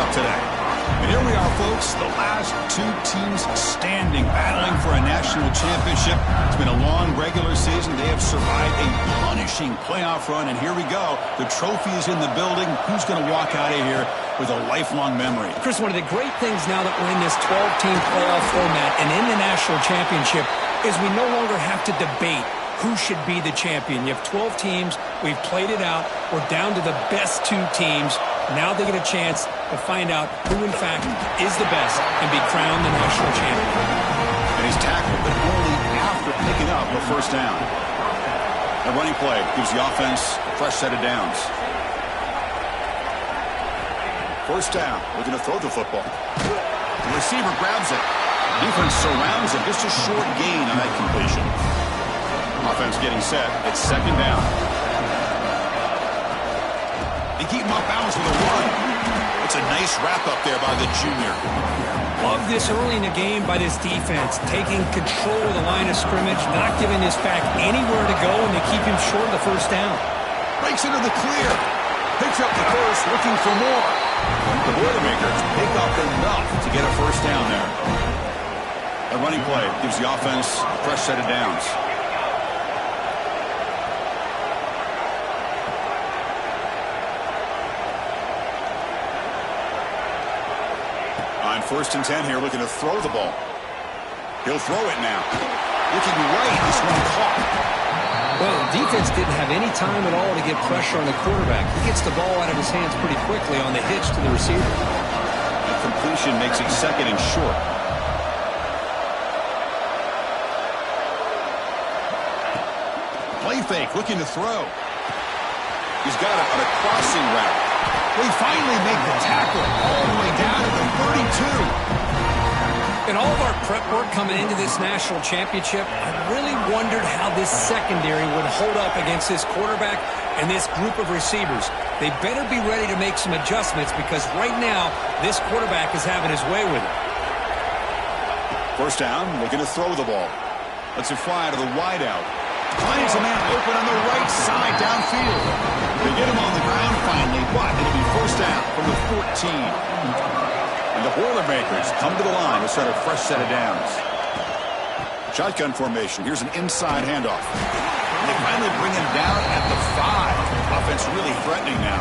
up today. And here we are, folks, the last two teams standing, battling for a national championship. It's been a long regular season. They have survived a punishing playoff run, and here we go. The trophy is in the building. Who's going to walk out of here with a lifelong memory? Chris, one of the great things now that we're in this 12-team playoff format and in the national championship is we no longer have to debate who should be the champion. You have 12 teams. We've played it out. We're down to the best two teams. Now they get a chance to find out who, in fact, is the best and be crowned the national champion. And he's tackled, but only after picking up a first down. A running play gives the offense a fresh set of downs. First down, looking to throw the football. The receiver grabs it. Defense surrounds him. Just a short gain on that completion. Offense getting set. It's second down. They keep him off balance with a run. It's a nice wrap-up there by the junior. Love this early in the game by this defense, taking control of the line of scrimmage, not giving this back anywhere to go, and they keep him short of the first down. Breaks into the clear. Picks up the first, looking for more. The Boilermakers pick up enough to get a first down there. A running play gives the offense a fresh set of downs. On 1st and 10 here, looking to throw the ball. He'll throw it now. Looking right, this one caught. Well, the defense didn't have any time at all to get pressure on the quarterback. He gets the ball out of his hands pretty quickly on the hitch to the receiver. The completion makes it second and short. Play fake, looking to throw. He's got it on a crossing route. We finally make the tackle all the way down to the 32. In all of our prep work coming into this national championship, I really wondered how this secondary would hold up against this quarterback and this group of receivers. They better be ready to make some adjustments because right now, this quarterback is having his way with it. First down, looking to throw the ball. Lets it fly to the wideout. Finds a man open on the right side downfield. They get him on the ground finally, but it'll be first down from the 14. And the Boilermakers come to the line to start a fresh set of downs. Shotgun formation. Here's an inside handoff. And they finally bring him down at the 5. Offense really threatening now.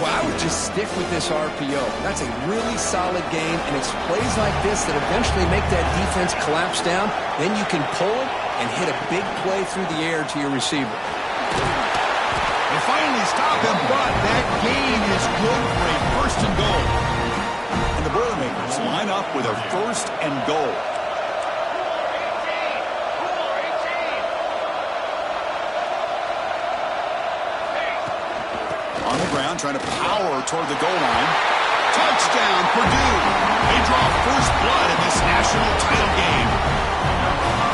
Well, I would just stick with this RPO. That's a really solid game, and it's plays like this that eventually make that defense collapse down. Then you can pull it and hit a big play through the air to your receiver. They finally stop him, but that gain is good for a first and goal. And the Boilermakers line up with a first and goal. On the ground, trying to power toward the goal line. Touchdown, Purdue. They draw first blood in this national title game.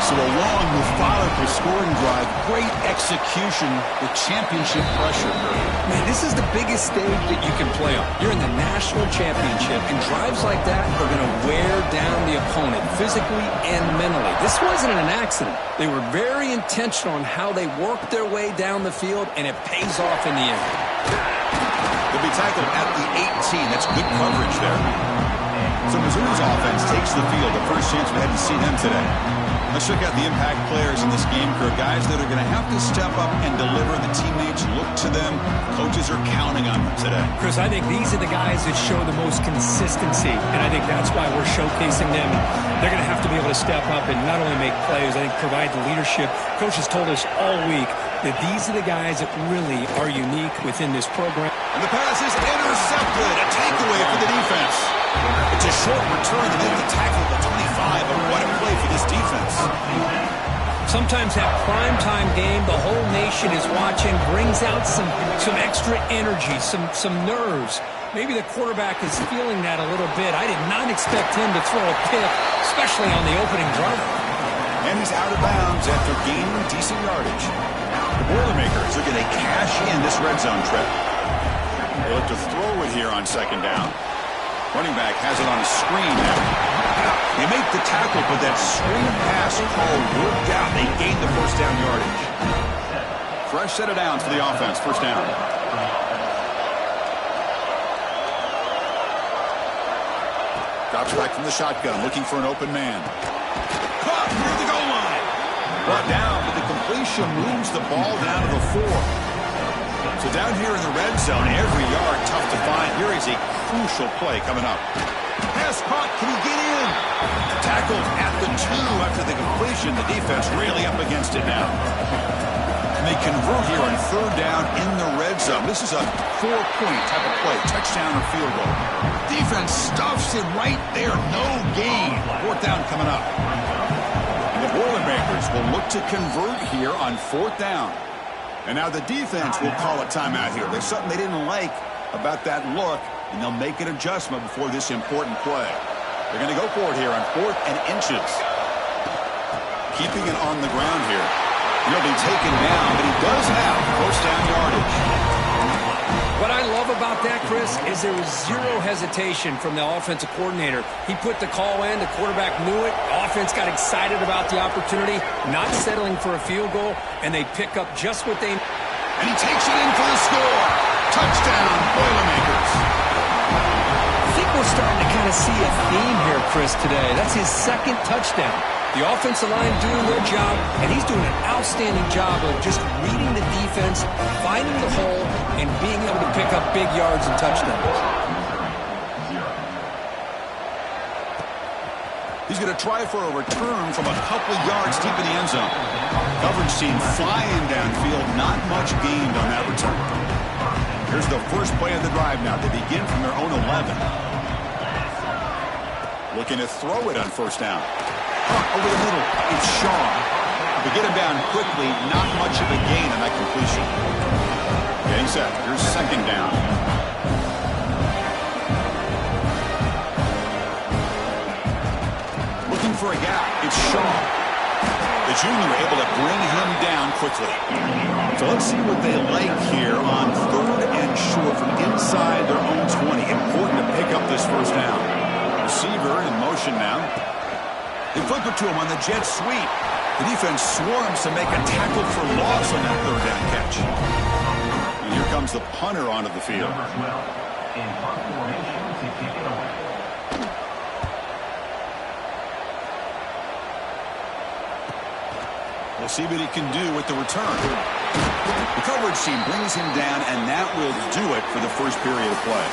So a long, methodical scoring drive, great execution with championship pressure. Man, this is the biggest stage that you can play on. You're in the national championship, and drives like that are going to wear down the opponent physically and mentally. This wasn't an accident. They were very intentional on how they worked their way down the field, and it pays off in the end. They'll be tackled at the 18. That's good coverage there. So Missouri's offense takes the field. The first chance we had to see them today. Let's check out the impact players in this game crew. Guys that are going to have to step up and deliver. The teammates look to them. Coaches are counting on them today. Chris, I think these are the guys that show the most consistency, and I think that's why we're showcasing them. They're going to have to be able to step up and not only make plays, I think provide the leadership. Coach has told us all week that these are the guys that really are unique within this program. And the pass is intercepted. A takeaway for the defense. It's a short return to make the tackle at the 25, but what a play for this defense. Sometimes that primetime game, the whole nation is watching, brings out some extra energy, some nerves. Maybe the quarterback is feeling that a little bit. I did not expect him to throw a pick, especially on the opening drive. And he's out of bounds after gaining decent yardage. The Boilermakers are going to cash in this red zone trip. They look to throw it here on second down. Running back has it on a screen now. They make the tackle, but that screen pass call worked out. They gained the first down yardage. Fresh set of downs for the offense. First down. Drops back from the shotgun, looking for an open man. Caught near the goal line. Brought down, but the completion moves the ball down to the 4. So down here in the red zone, every yard tough to find. Here is a crucial play coming up. Pass caught. Can he get in? Tackled at the 2 after the completion. The defense really up against it now. And they convert here on 3rd down in the red zone. This is a 4-point type of play, touchdown or field goal. Defense stuffs him right there. No gain. 4th down coming up. And the Boilermakers will look to convert here on 4th down. And now the defense will call a timeout here. There's something they didn't like about that look, and they'll make an adjustment before this important play. They're going to go for it here on 4th and inches. Keeping it on the ground here. He'll be taken down, but he does have first down yardage. What I love about that, Chris, is there was zero hesitation from the offensive coordinator. He put the call in, the quarterback knew it, offense got excited about the opportunity, not settling for a field goal, and they pick up just what they... And he takes it in for the score. Touchdown, Boilermakers. I think we're starting to kind of see a theme here, Chris, today. That's his 2nd touchdown. The offensive line doing their job, and he's doing an outstanding job of just reading the defense, finding the hole, and being able to pick up big yards and touchdowns. He's going to try for a return from a couple yards deep in the end zone. Coverage team flying downfield, not much gained on that return. Here's the first play of the drive now. They begin from their own 11. Looking to throw it on 1st down. Over the middle, it's Shaw. To get him down quickly, not much of a gain on that completion. Getting set. Here's 2nd down. Looking for a gap. It's Shaw. The junior able to bring him down quickly. So let's see what they like here on 3rd and short from inside their own 20. Important to pick up this first down. Receiver in motion now. They flip it to him on the jet sweep. The defense swarms to make a tackle for loss on that 3rd down catch. And here comes the punter onto the field. We'll see what he can do with the return. The coverage team brings him down, and that will do it for the first period of play.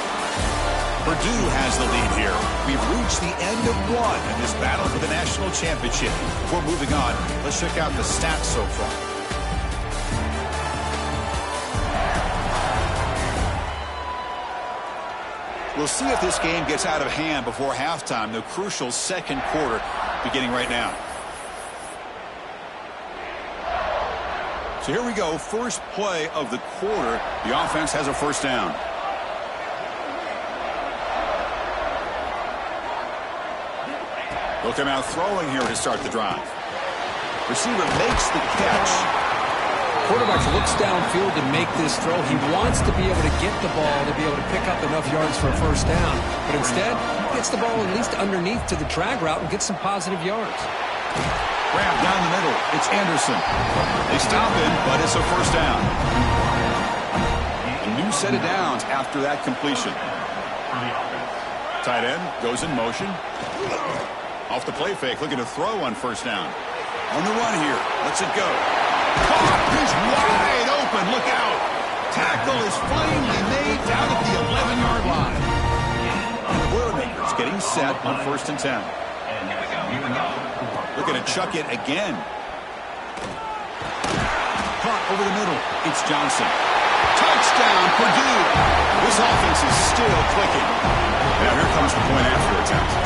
Purdue has the lead here. We've reached the end of one in this battle for the national championship. Before moving on, let's check out the stats so far. We'll see if this game gets out of hand before halftime, the crucial 2nd quarter beginning right now. So here we go, first play of the quarter. The offense has a first down. They'll come out throwing here to start the drive. Receiver makes the catch. Quarterback looks downfield to make this throw. He wants to be able to get the ball to be able to pick up enough yards for a first down. But instead, he gets the ball at least underneath to the drag route and gets some positive yards. Grab down the middle. It's Anderson. They stop him, but it's a first down. A new set of downs after that completion. Tight end goes in motion. Off the play fake, looking to throw on 1st down. On the run here, lets it go. Caught, he's wide open, look out. Tackle is finally made down at the 11-yard line. And the Boilermakers getting set on 1st and 10. Looking to chuck it again. Caught over the middle, it's Johnson. Touchdown, Purdue. This offense is still clicking. Now here comes the point after attempt.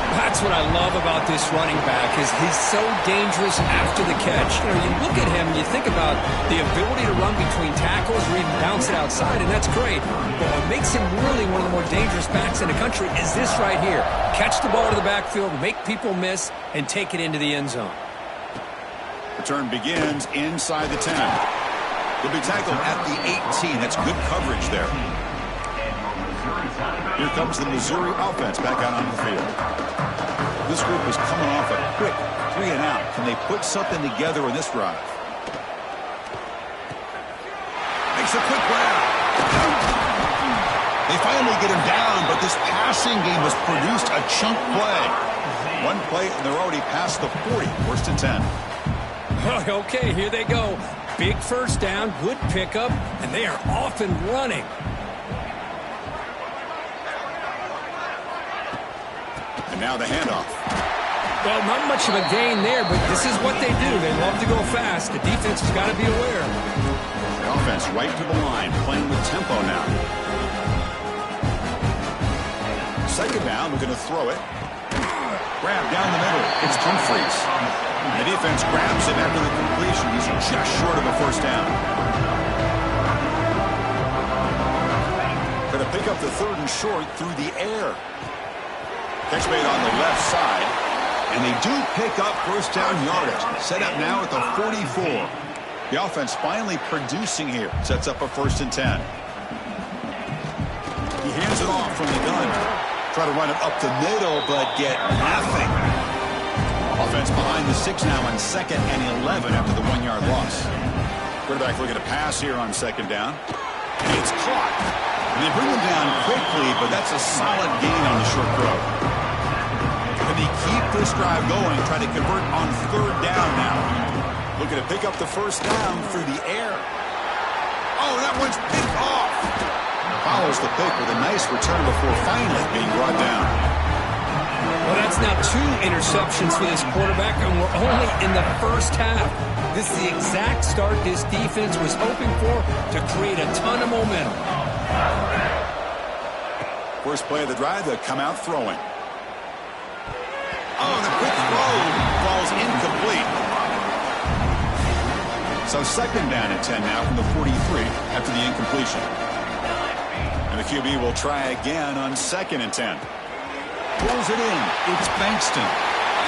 That's what I love about this running back is he's so dangerous after the catch. You know, you look at him and you think about the ability to run between tackles or even bounce it outside, and that's great. But what makes him really one of the more dangerous backs in the country is this right here. Catch the ball to the backfield, make people miss, and take it into the end zone. Return begins inside the 10. He'll be tackled at the 18. That's good coverage there. Here comes the Missouri offense back out on the field. This group is coming off a quick 3 and out. Can they put something together in this drive? Makes a quick grab. They finally get him down, but this passing game has produced a chunk play. One play, and they're already past the 40, 1st and 10. Okay, here they go. Big first down, good pickup, and they are off and running. And now the handoff. Well, not much of a gain there, but this is what they do. They love to go fast. The defense has got to be aware. The offense right to the line, playing with tempo now. 2nd down, we're going to throw it. Grab down the middle. It's Humphries. The defense grabs him after the completion. He's just short of a 1st down. Going to pick up the 3rd and short through the air. Catch made on the left side. And they do pick up 1st down yardage. Set up now at the 44. The offense finally producing here. Sets up a 1st and 10. He hands it off from the gun. Try to run it up the middle, but get nothing. Offense behind the 6 now on 2nd and 11 after the 1-yard loss. Quarterback looking to pass here on 2nd down. And it's caught. And they bring him down quickly, but that's a solid gain on the short throw. Can they keep this drive going, trying to convert on 3rd down now? Looking to pick up the 1st down through the air. Oh, that one's picked off. Follows the pick with a nice return before finally being brought down. Well, that's now 2 interceptions for this quarterback, and we're only in the 1st half. This is the exact start this defense was hoping for to create a ton of momentum. First play of the drive, they'll come out throwing. Oh, the quick throw falls incomplete. So 2nd down and 10 now from the 43 after the incompletion. And the QB will try again on 2nd and 10. Pulls it in. It's Bankston.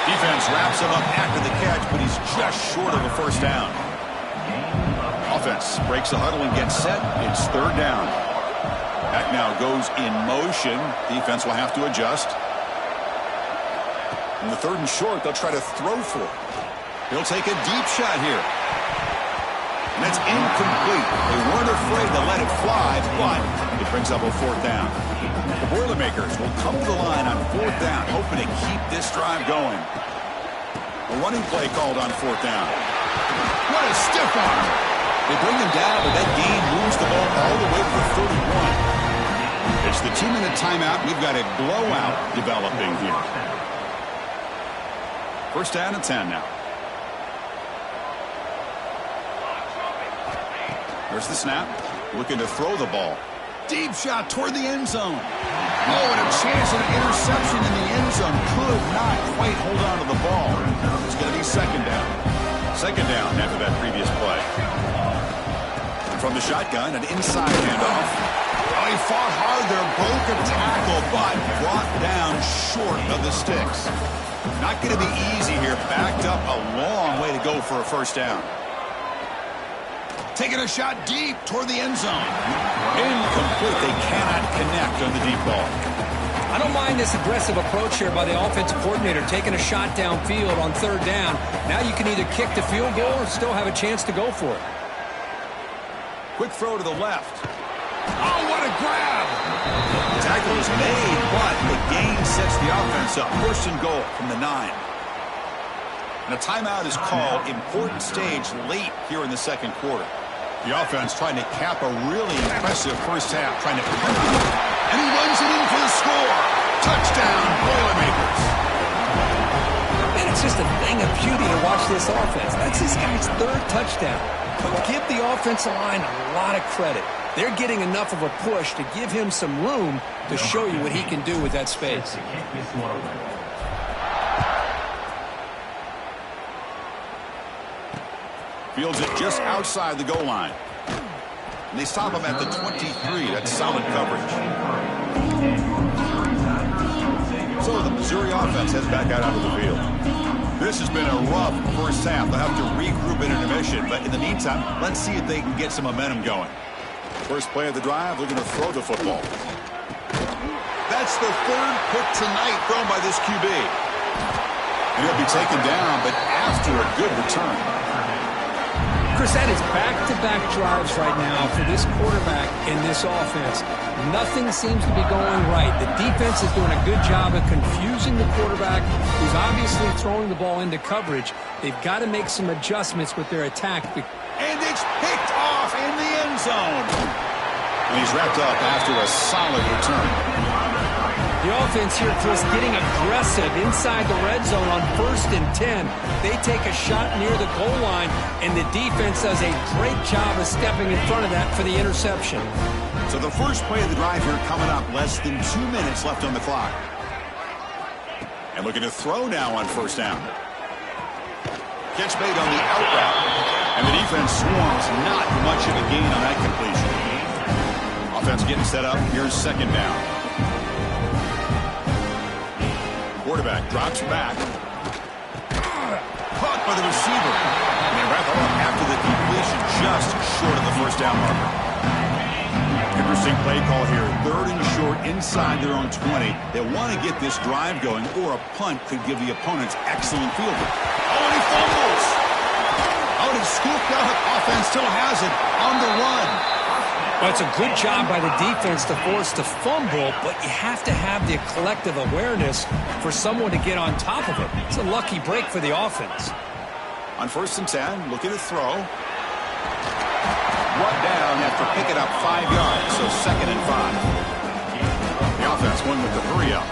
Defense wraps him up after the catch, but he's just short of a 1st down. Offense breaks the huddle and gets set. It's 3rd down. Back now goes in motion. Defense will have to adjust. In the 3rd and short, they'll try to throw for it. He'll take a deep shot here. And that's incomplete. They weren't afraid to let it fly, but it brings up a 4th down. The Boilermakers will come to the line on 4th down, hoping to keep this drive going. A running play called on 4th down. What a stiff arm. They bring him down, but that gain moves the ball all the way to the 31. It's the 2-minute timeout. We've got a blowout developing here. 1st down and 10 now. There's the snap. Looking to throw the ball. Deep shot toward the end zone. Oh, and a chance at an interception in the end zone. Could not quite hold on to the ball. It's going to be 2nd down. 2nd down after that previous play. From the shotgun, an inside handoff. Oh, he fought hard there, broke a tackle, but brought down short of the sticks. Not going to be easy here. Backed up a long way to go for a 1st down. Taking a shot deep toward the end zone. Incomplete. They cannot connect on the deep ball. I don't mind this aggressive approach here by the offensive coordinator, taking a shot downfield on 3rd down. Now you can either kick the field goal or still have a chance to go for it. Quick throw to the left. Oh, what a grab! The tackle is made, but the gain sets the offense up. 1st and goal from the 9. And a timeout is called. Important stage late here in the 2nd quarter. The offense trying to cap a really impressive 1st half, trying to pump it. And he runs it in for the score. Touchdown, Boilermakers. Man, it's just a thing of beauty to watch this offense. That's this guy's 3rd touchdown. But give the offensive line a lot of credit. They're getting enough of a push to give him some room to show you what he can do with that space. Fields it just outside the goal line. And they stop him at the 23. That's solid coverage. So the Missouri offense heads back out onto the field. This has been a rough 1st half. They'll have to regroup in intermission. But in the meantime, let's see if they can get some momentum going. First play of the drive, looking to throw the football. That's the 3rd pick tonight thrown by this QB. And he'll be taken down, but after a good return. Chris, that is back-to-back drives right now for this quarterback in this offense. Nothing seems to be going right. The defense is doing a good job of confusing the quarterback, who's obviously throwing the ball into coverage. They've got to make some adjustments with their attack. And it's picked off in the end zone. And he's wrapped up after a solid return. The offense here, Chris, getting aggressive inside the red zone on 1st and 10. They take a shot near the goal line, and the defense does a great job of stepping in front of that for the interception. So the first play of the drive here coming up, less than 2 minutes left on the clock. And looking to throw now on 1st down. Catch made on the out route. And the defense swarms, not much of a gain on that completion. Offense getting set up. Here's 2nd down. Quarterback drops back. Caught by the receiver. And they wrap it up after the completion, just short of the 1st down marker. Interesting play call here. 3rd and short inside their own 20. They want to get this drive going, or a punt could give the opponents excellent fielding. Oh, and he fumbles. Oh, and he scooped up. Offense still has it on the run. Well, it's a good job by the defense to force the fumble, but you have to have the collective awareness for someone to get on top of it. It's a lucky break for the offense. On 1st and 10, looking to throw. Brought down after picking up 5 yards, so 2nd and 5. The offense won with the 3-up.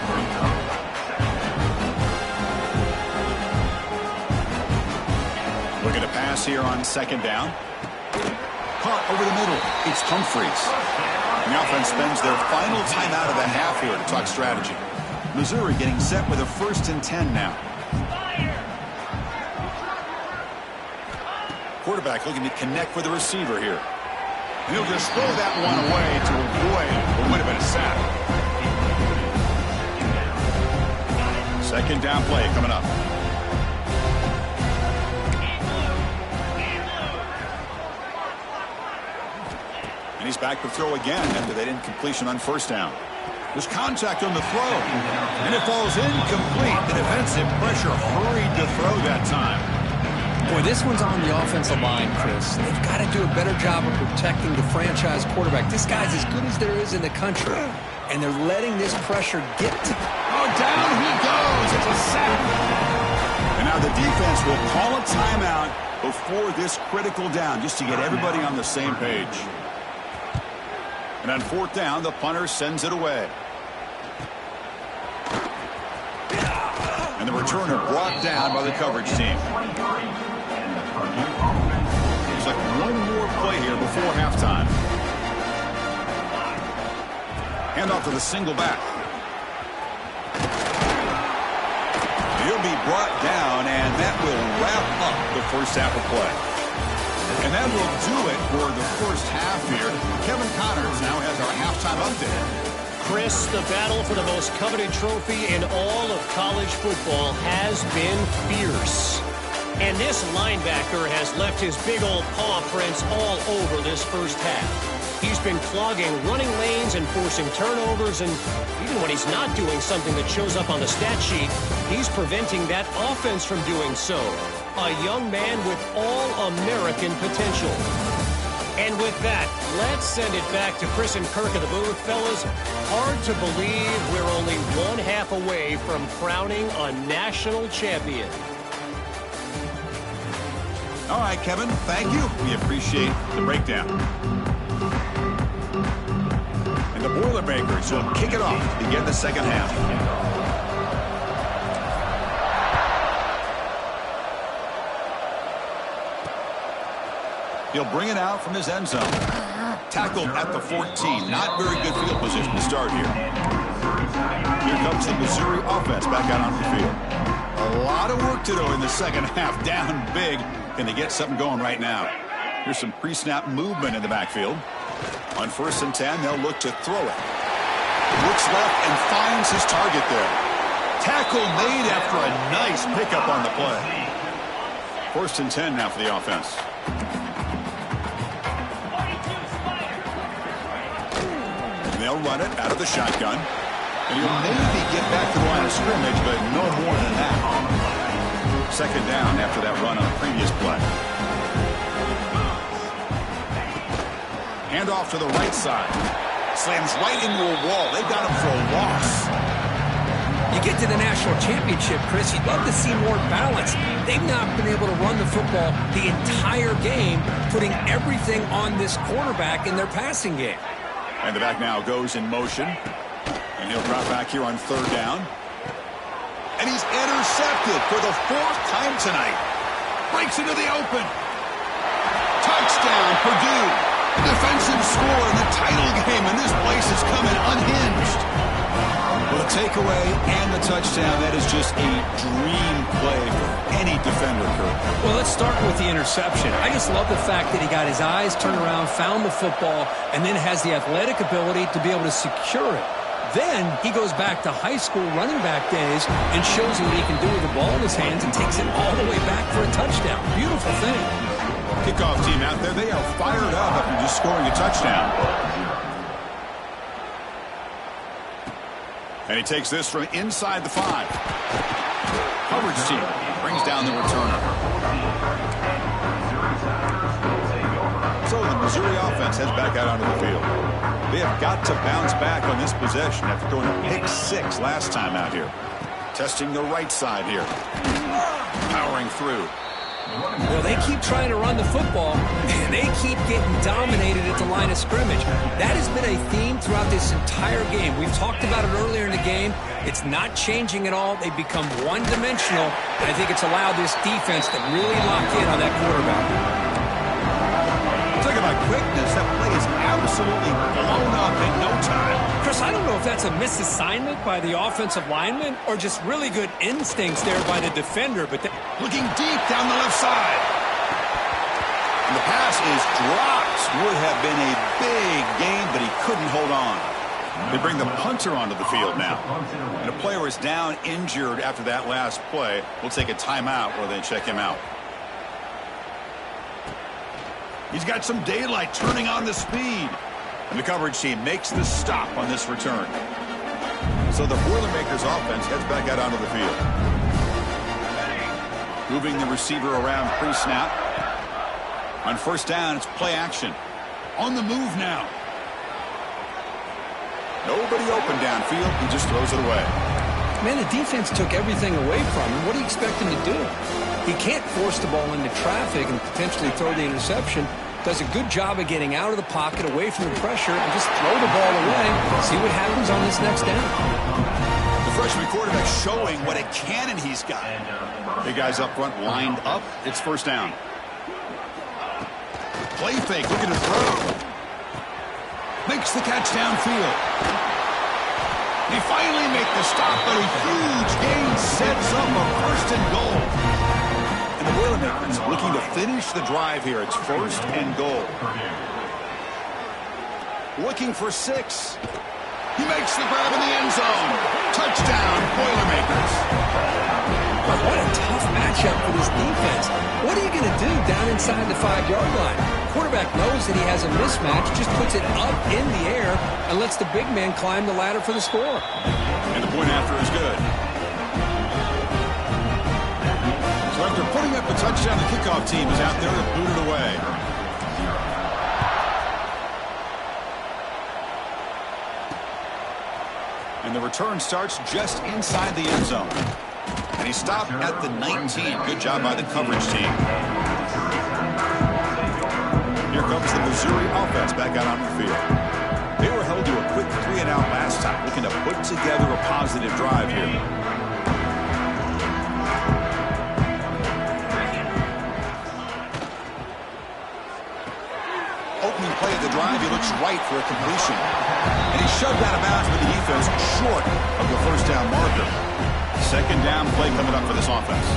Looking to pass here on 2nd down. Caught over the middle. It's Humphreys. And the offense spends their final timeout of the half here to talk strategy. Missouri getting set with a 1st and 10 now. Quarterback looking to connect with the receiver here. And he'll just throw that one away to avoid what would have been a sack. 2nd down play coming up. And he's back to throw again after that incompletion on 1st down. There's contact on the throw. And it falls incomplete. The defensive pressure hurried to throw that time. Boy, this one's on the offensive line, Chris. They've got to do a better job of protecting the franchise quarterback. This guy's as good as there is in the country. And they're letting this pressure get to... Oh, down he goes. It's a sack. And now the defense will call a timeout before this critical down, just to get everybody on the same page. And on 4th down, the punter sends it away. And the returner brought down by the coverage team. There's like one more play here before halftime. Hand off to the single back. He'll be brought down, and that will wrap up the 1st half of play. And that will do it for the 1st half here. Kevin Connors now has our halftime update. Chris, the battle for the most coveted trophy in all of college football has been fierce. And this linebacker has left his big old paw prints all over this 1st half. He's been clogging running lanes and forcing turnovers, and even when he's not doing something that shows up on the stat sheet, he's preventing that offense from doing so. A young man with all-American potential. And with that, let's send it back to Chris and Kirk of the booth. Fellas, hard to believe we're only 1/2 away from crowning a national champion. All right, Kevin, thank you. We appreciate the breakdown. And the Boilermakers will kick it off to begin the 2nd half. He'll bring it out from his end zone. Tackled at the 14. Not very good field position to start here. Here comes the Missouri offense back out on the field. A lot of work to do in the 2nd half. Down big. Can they get something going right now? Here's some pre-snap movement in the backfield. On 1st and 10, they'll look to throw it. Looks left and finds his target there. Tackle made after a nice pickup on the play. 1st and 10 now for the offense. They'll run it out of the shotgun. And he'll maybe get back to the line of scrimmage, but no more than that. 2nd down after that run on the previous play. Hand off to the right side. Slams right into a wall. They've got him for a loss. You get to the national championship, Chris, you'd love to see more balance. They've not been able to run the football the entire game, putting everything on this quarterback in their passing game. And the back now goes in motion. And he'll drop back here on third down. And he's intercepted for the 4th time tonight. Breaks into the open. Touchdown, Purdue. Defensive score in the title game, and this place is coming unhinged. Well, the takeaway and the touchdown, that is just a dream play for any defender, Kurt. Well, let's start with the interception. I just love the fact that he got his eyes turned around, found the football, and then has the athletic ability to be able to secure it. Then he goes back to high school running back days and shows you what he can do with the ball in his hands and takes it all the way back for a touchdown. Beautiful thing. Kickoff team out there, they are fired up after just scoring a touchdown. And he takes this from inside the 5. Coverage team brings down the returner. So the Missouri offense heads back out onto the field. They have got to bounce back on this possession after throwing a pick 6 last time out here. Testing the right side here. Powering through. Well, they keep trying to run the football, and they keep getting dominated at the line of scrimmage. That has been a theme throughout this entire game. We've talked about it earlier in the game. It's not changing at all. They've become one-dimensional, and I think it's allowed this defense to really lock in on that quarterback. Talk about quickness. That play is absolutely blown up in no time. Chris, I don't know if that's a misassignment by the offensive lineman or just really good instincts there by the defender. But looking deep down the left side. And the pass is dropped. Would have been a big gain, but he couldn't hold on. They bring the punter onto the field now. And a player is down injured after that last play. We'll take a timeout where they check him out. He's got some daylight turning on the speed. And the coverage team makes the stop on this return. So the Boilermakers offense heads back out onto the field. Moving the receiver around pre-snap. On first down, it's play action. On the move now. Nobody open downfield. He just throws it away. Man, the defense took everything away from him. What do you expect him to do? He can't force the ball into traffic and potentially throw the interception. Does a good job of getting out of the pocket, away from the pressure, and just throw the ball away. See what happens on this next down. The freshman quarterback showing what a cannon he's got. Big guys up front lined up. It's first down. Play fake, looking to throw. Makes the catch downfield. They finally make the stop, but a huge gain sets up a first and goal. And the Boilermakers looking to finish the drive here. It's first and goal. Looking for 6. He makes the grab in the end zone. Touchdown, Boilermakers. What a tough matchup for this defense. What are you going to do down inside the 5-yard line? Quarterback knows that he has a mismatch, just puts it up in the air and lets the big man climb the ladder for the score. And the point after is good. So after putting up the touchdown, the kickoff team is out there to boot it away. And the return starts just inside the end zone. And he stopped at the 19. Good job by the coverage team. Here comes the Missouri offense back out on the field. They were held to a quick 3-and-out last time, looking to put together a positive drive here. Opening play of the drive, he looks right for a completion. And he's shoved out of bounds with the defense short of the first down marker. Second down play coming up for this offense.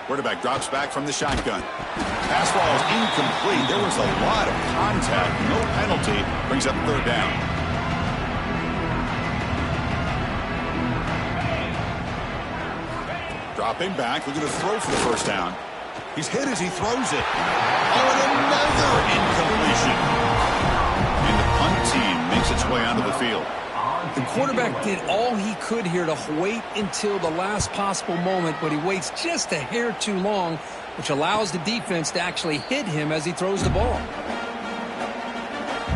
Quarterback drops back from the shotgun. Pass ball is incomplete. There was a lot of contact. No penalty. Brings up third down. Dropping back. Looking to throw for the first down. He's hit as he throws it. Oh, and another incompletion. And the punt team makes its way onto the field. The quarterback did all he could here to wait until the last possible moment, but he waits just a hair too long, which allows the defense to actually hit him as he throws the ball.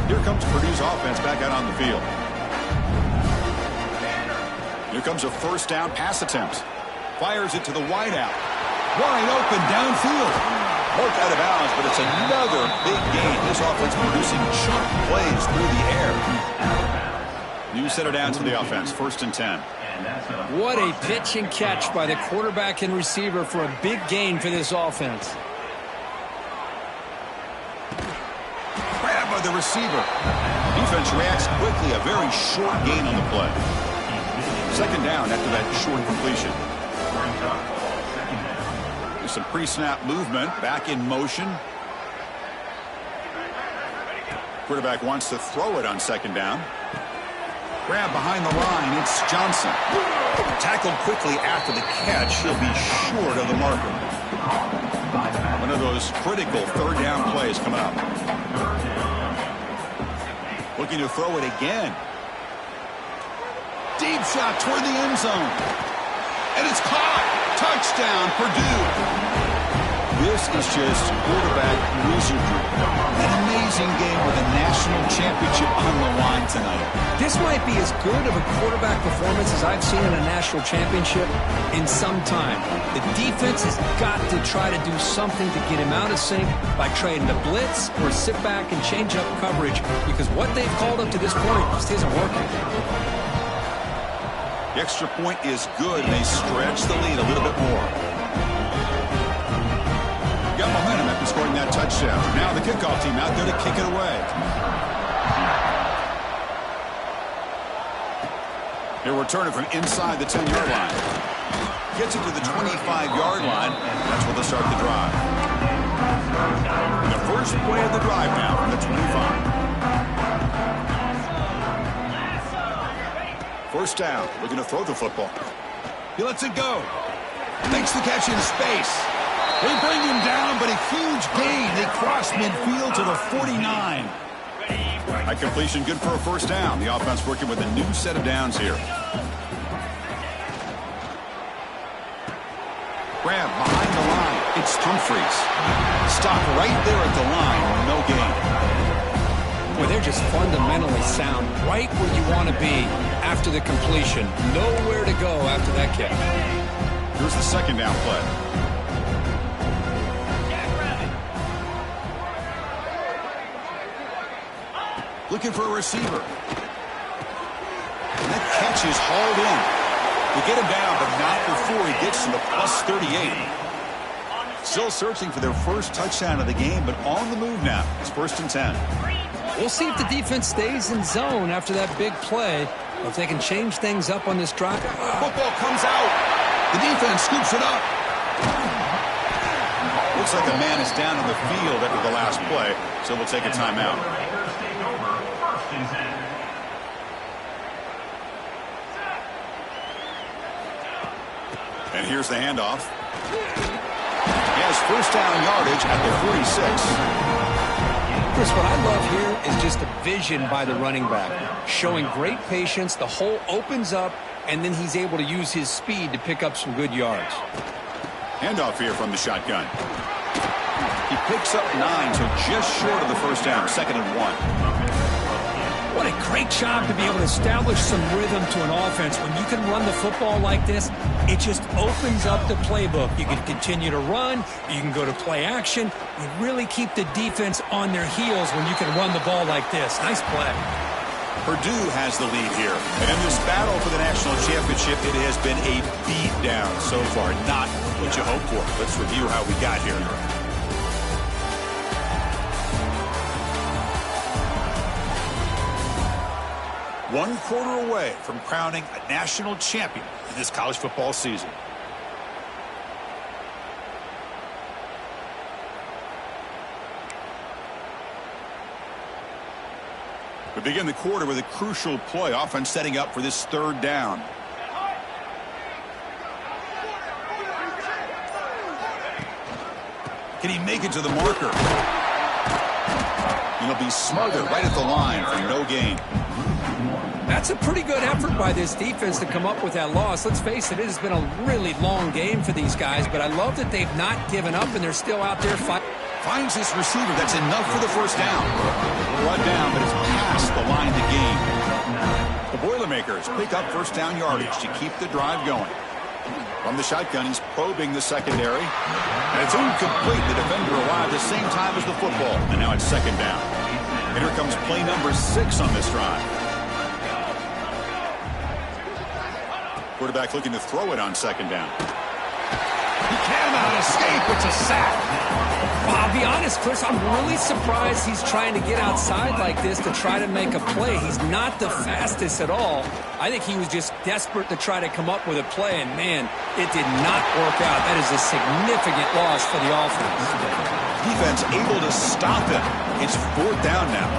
Here comes Purdue's offense back out on the field. Here comes a first down pass attempt. Fires it to the wideout. Wide open downfield. Marked out of bounds, but it's another big gain. This offense producing chunk plays through the air. New set of downs for the offense. 1st and 10. What a pitch and catch by the quarterback and receiver for a big gain for this offense. Grab by the receiver. Defense reacts quickly. A very short gain on the play. 2nd down after that short completion. There's some pre-snap movement. Back in motion. Quarterback wants to throw it on 2nd down. Grab behind the line. It's Johnson. Tackled quickly after the catch. He'll be short of the marker. One of those critical 3rd down plays coming up. Looking to throw it again. Deep shot toward the end zone. And it's caught. Touchdown, Purdue. This is just quarterback wizardry. An amazing game with a national championship on the line tonight. This might be as good of a quarterback performance as I've seen in a national championship in some time. The defense has got to try to do something to get him out of sync by trying to blitz or sit back and change up coverage, because what they've called up to this point just isn't working. The extra point is good, and they stretch the lead a little bit more. Got momentum after scoring that touchdown. Now the kickoff team out there to kick it away. They're returning from inside the 10-yard line. Gets it to the 25-yard line. That's where they'll start the drive. The first play of the drive now from the 25. 1st down, looking to throw the football. He lets it go. Makes the catch in space. They bring him down, but a huge gain. They cross midfield to the 49. That completion good for a 1st down. The offense working with a new set of downs here. Grab behind the line. It's Humphreys. Stop right there at the line. No gain. Boy, they're just fundamentally sound, right where you want to be after the completion. Nowhere to go after that catch. Here's the 2nd down play. Looking for a receiver. And that catch is hauled in. They get him down, but not before he gets to the plus 38. Still searching for their first touchdown of the game, but on the move now. It's 1st and 10. We'll see if the defense stays in zone after that big play, or if they can change things up on this drive. Football comes out. The defense scoops it up. Looks like a man is down on the field after the last play, so we'll take a timeout. And here's the handoff. He has 1st down yardage at the 46. Chris, what I love here is just the vision by the running back, showing great patience. The hole opens up, and then he's able to use his speed to pick up some good yards. Handoff here from the shotgun. He picks up 9, so just short of the 1st down, 2nd and 1. What a great job to be able to establish some rhythm to an offense. When you can run the football like this, it just opens up the playbook. You can continue to run. You can go to play action. You really keep the defense on their heels when you can run the ball like this. Nice play. Purdue has the lead here. And in this battle for the national championship, it has been a beatdown so far. Not what you hoped for. Let's review how we got here. One quarter away from crowning a national champion in this college football season. We begin the quarter with a crucial play. Offense setting up for this 3rd down. Can he make it to the marker? He'll be smothered right at the line for no gain. That's a pretty good effort by this defense to come up with that loss. Let's face it, it has been a really long game for these guys, but I love that they've not given up and they're still out there fighting. Finds this receiver. That's enough for the first down. Run down, but it's past the line to gain. The Boilermakers pick up first down yardage to keep the drive going. From the shotgun, he's probing the secondary. And it's incomplete. The defender arrived the same time as the football. And now it's second down. And here comes play number 6 on this drive. Quarterback looking to throw it on second down. He cannot escape. It's a sack. Well, I'll be honest, Chris, I'm really surprised he's trying to get outside like this to try to make a play. He's not the fastest at all. I think he was just desperate to try to come up with a play, and, man, it did not work out. That is a significant loss for the offense. Defense able to stop him. It's fourth down now.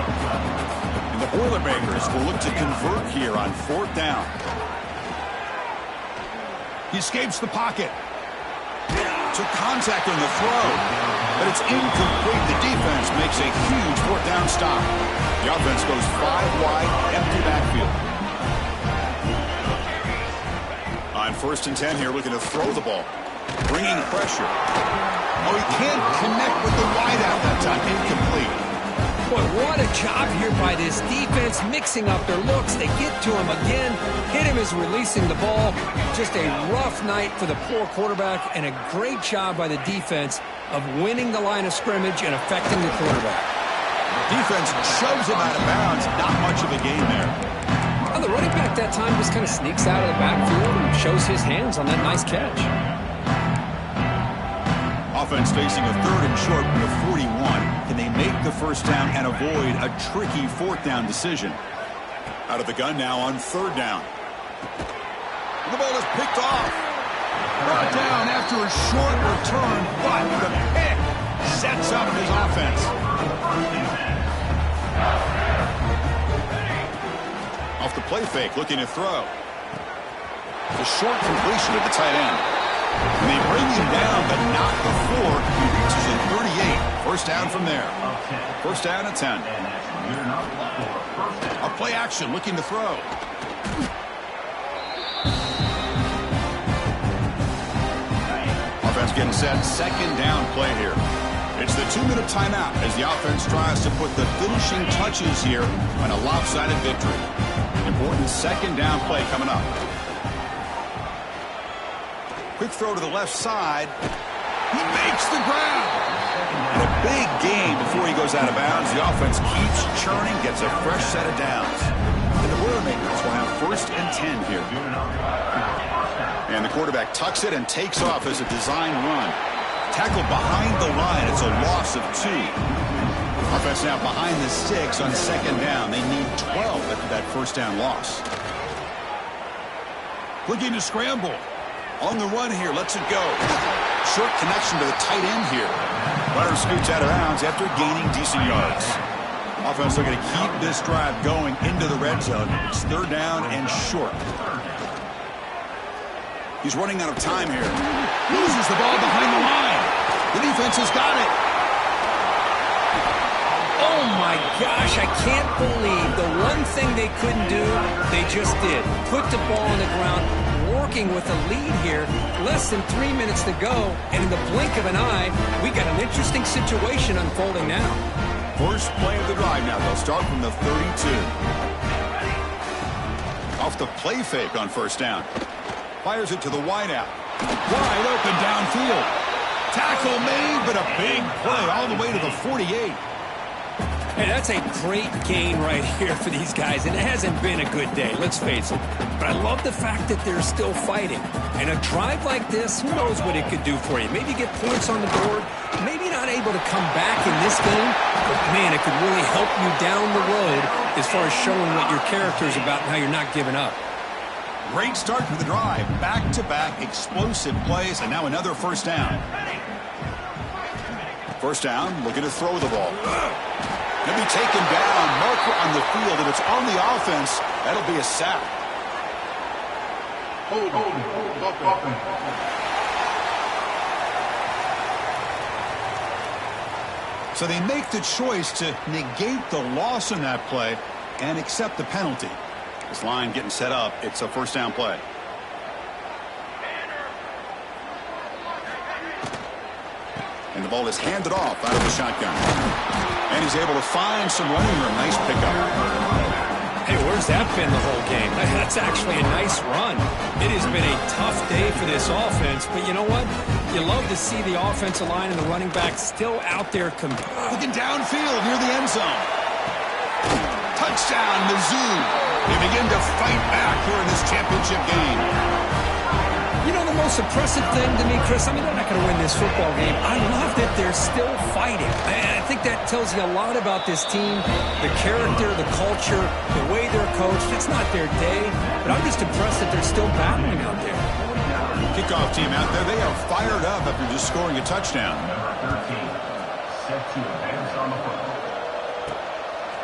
And the Boilermakers will look to convert here on fourth down. He escapes the pocket. Took contact on the throw, but it's incomplete. The defense makes a huge fourth down stop. The offense goes 5 wide, empty backfield. On 1st and 10 here, looking to throw the ball. Bringing pressure. Oh, he can't connect with the wideout that time. Incomplete. Boy, what a job here by this defense, mixing up their looks. They get to him again, hit him as releasing the ball. Just a rough night for the poor quarterback, and a great job by the defense of winning the line of scrimmage and affecting the quarterback. Defense shoves him out of bounds. Not much of a gain there. Well, the running back that time just kind of sneaks out of the backfield and shows his hands on that nice catch. Offense facing a 3rd and short with a 41. Can they make the first down and avoid a tricky fourth down decision? Out of the gun now on 3rd down. The ball is picked off. Brought down after a short return, but the pick sets up his offense. Off the play fake, looking to throw. The short completion at the tight end. And they bring him down, but not before he reaches a 38. First down from there. First down at 10. A play action, looking to throw. Offense getting set. Second down play here. It's the 2-minute timeout as the offense tries to put the finishing touches here on a lopsided victory. Important second down play coming up. Quick throw to the left side. He makes the ground. And a big gain before he goes out of bounds. The offense keeps churning, gets a fresh set of downs. And the Boilermakers will have 1st and 10 here. And the quarterback tucks it and takes off as a design run. Tackled behind the line. It's a loss of 2. Offense now behind the 6 on second down. They need 12 after that first down loss. Looking to scramble. On the run here, lets it go. Short connection to the tight end here. Runner scoots out of bounds after gaining decent yards. Offense looking to keep this drive going into the red zone. It's 3rd down and short. He's running out of time here. Loses the ball behind the line. The defense has got it. Oh, my gosh, I can't believe the one thing they couldn't do, they just did. Put the ball on the ground, working with a lead here. Less than 3 minutes to go, and in the blink of an eye, we got an interesting situation unfolding now. First play of the drive now. They'll start from the 32. Off the play fake on first down. Fires it to the wideout. Wide open downfield. Tackle made, but a big play all the way to the 48. Hey, that's a great gain right here for these guys, and it hasn't been a good day, let's face it. But I love the fact that they're still fighting. And a drive like this, who knows what it could do for you? Maybe get points on the board, maybe not able to come back in this game, but man, it could really help you down the road as far as showing what your character is about and how you're not giving up. Great start to the drive. Back-to-back explosive plays, and now another first down. First down, looking to throw the ball. He'll be taken down, marker on the field, and it's on the offense. That'll be a sack. So they make the choice to negate the loss in that play and accept the penalty. This line getting set up. It's a first down play. And the ball is handed off out of the shotgun. And he's able to find some running room. Nice pickup. Hey, where's that been the whole game? That's actually a nice run. It has been a tough day for this offense, but you know what? You love to see the offensive line and the running back still out there looking downfield near the end zone. Touchdown, Mizzou. They begin to fight back here in this championship game. You know the most impressive thing to me, Chris? I mean, they're not going to win this football game. I love that they're still fighting. I think that tells you a lot about this team, the character, the culture, the way they're coached. It's not their day, but I'm just impressed that they're still battling out there. Kickoff team out there. They are fired up after just scoring a touchdown.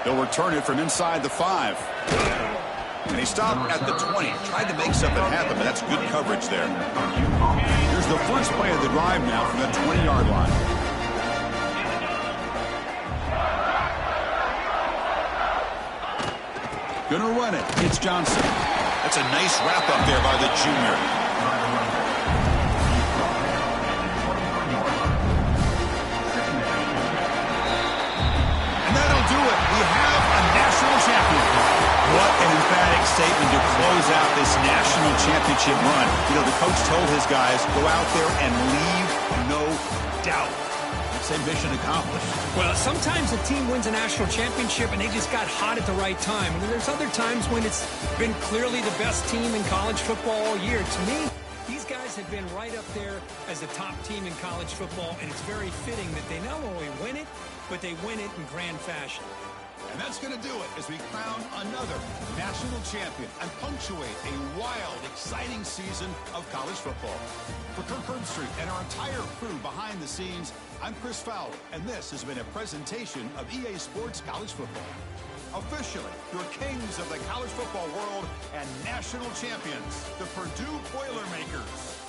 They'll return it from inside the 5. And he stopped at the 20. Tried to make something happen, but that's good coverage there. Here's the first play of the drive now from the 20-yard line. Gonna run it. It's Johnson. That's a nice wrap up there by the junior. And that'll do it. We have a national champion. What an emphatic statement to close out this national championship run. You know, the coach told his guys, go out there and leave no doubt. Let's say mission accomplished. Well, sometimes a team wins a national championship and they just got hot at the right time. And then there's other times when it's been clearly the best team in college football all year. To me, these guys have been right up there as the top team in college football, and it's very fitting that they not only win it, but they win it in grand fashion. And that's going to do it as we crown another national champion and punctuate a wild, exciting season of college football. For Kirk Herbstreit and our entire crew behind the scenes, I'm Chris Fowler, and this has been a presentation of EA Sports College Football. Officially, your kings of the college football world and national champions, the Purdue Boilermakers.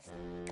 you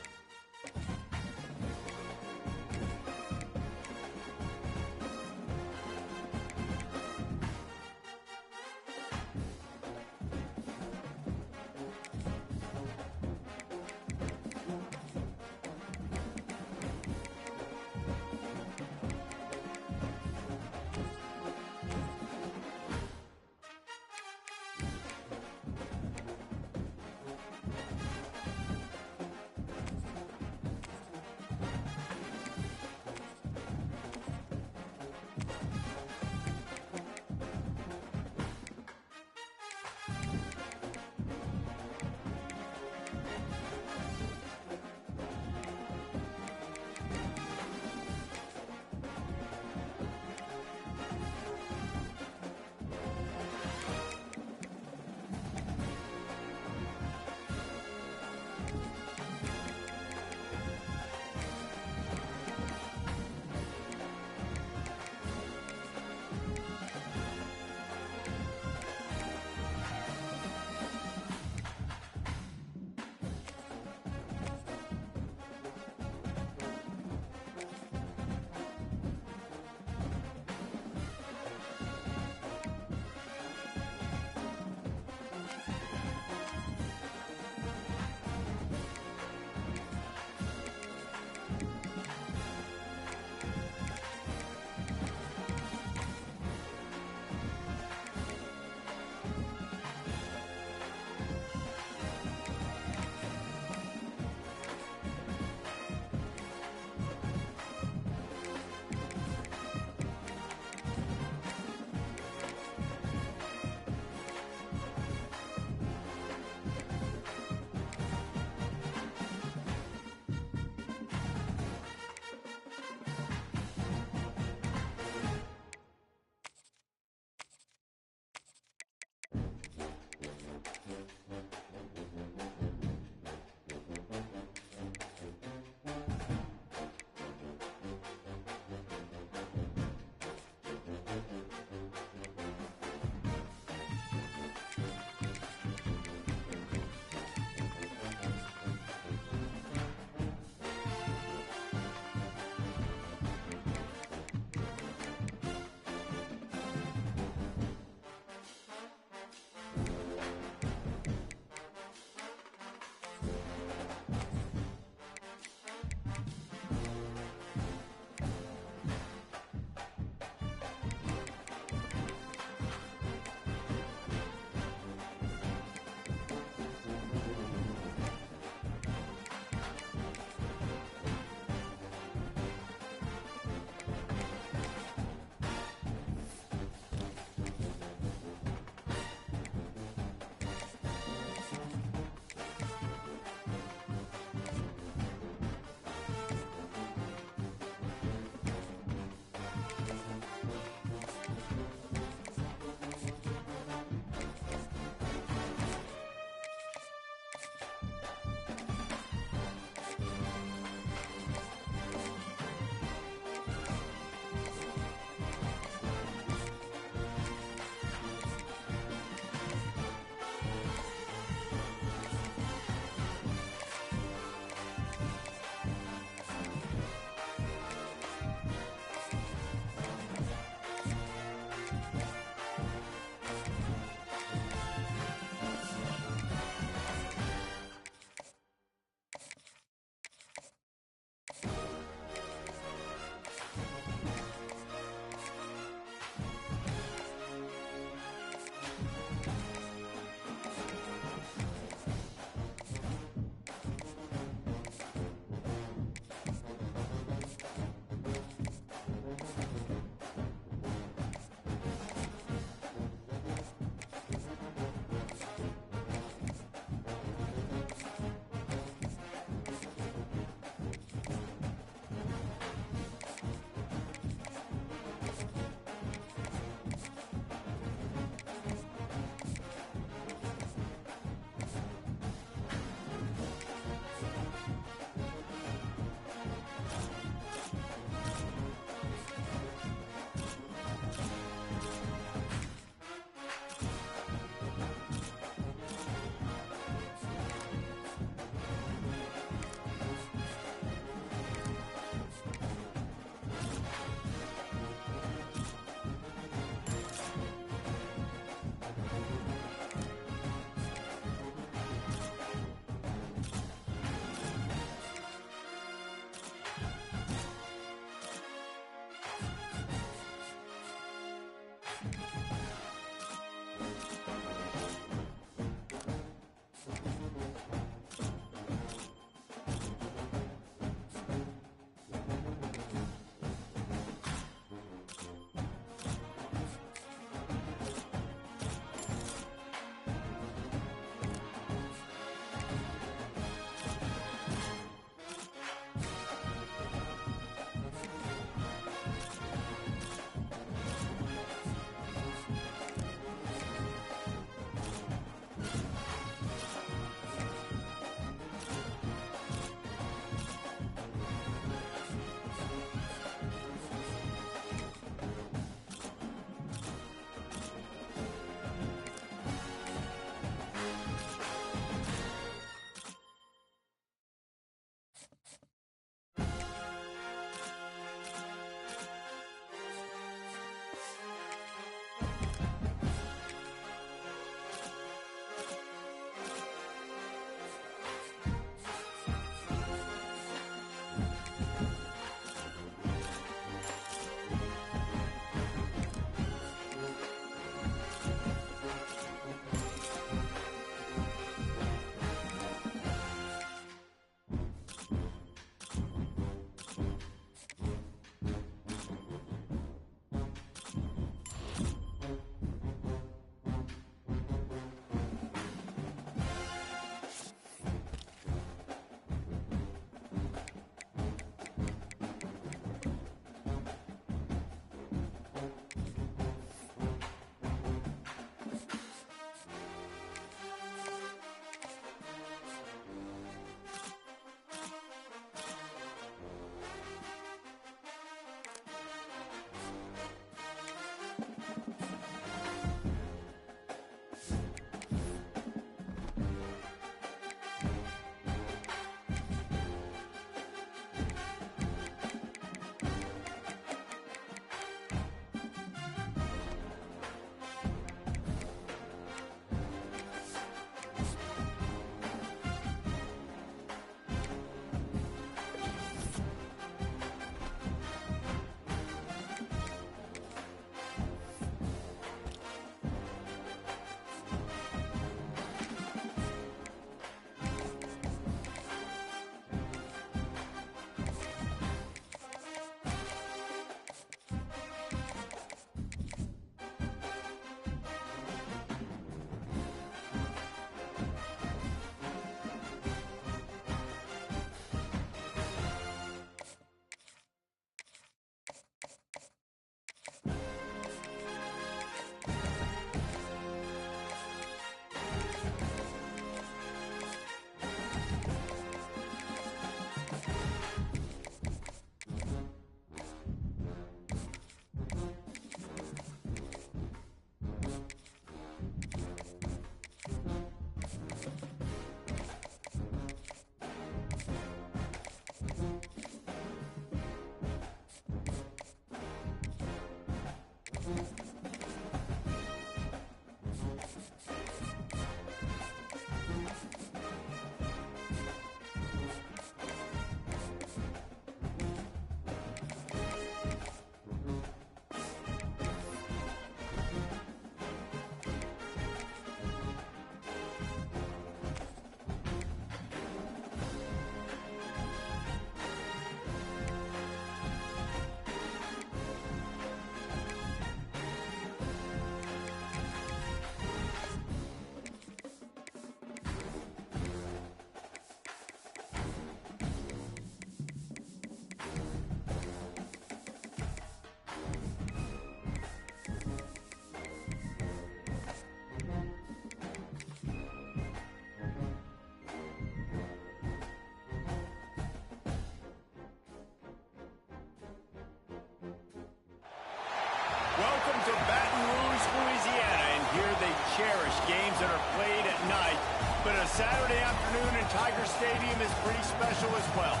to Baton Rouge, Louisiana, and here they cherish games that are played at night. But a Saturday afternoon in Tiger Stadium is pretty special as well.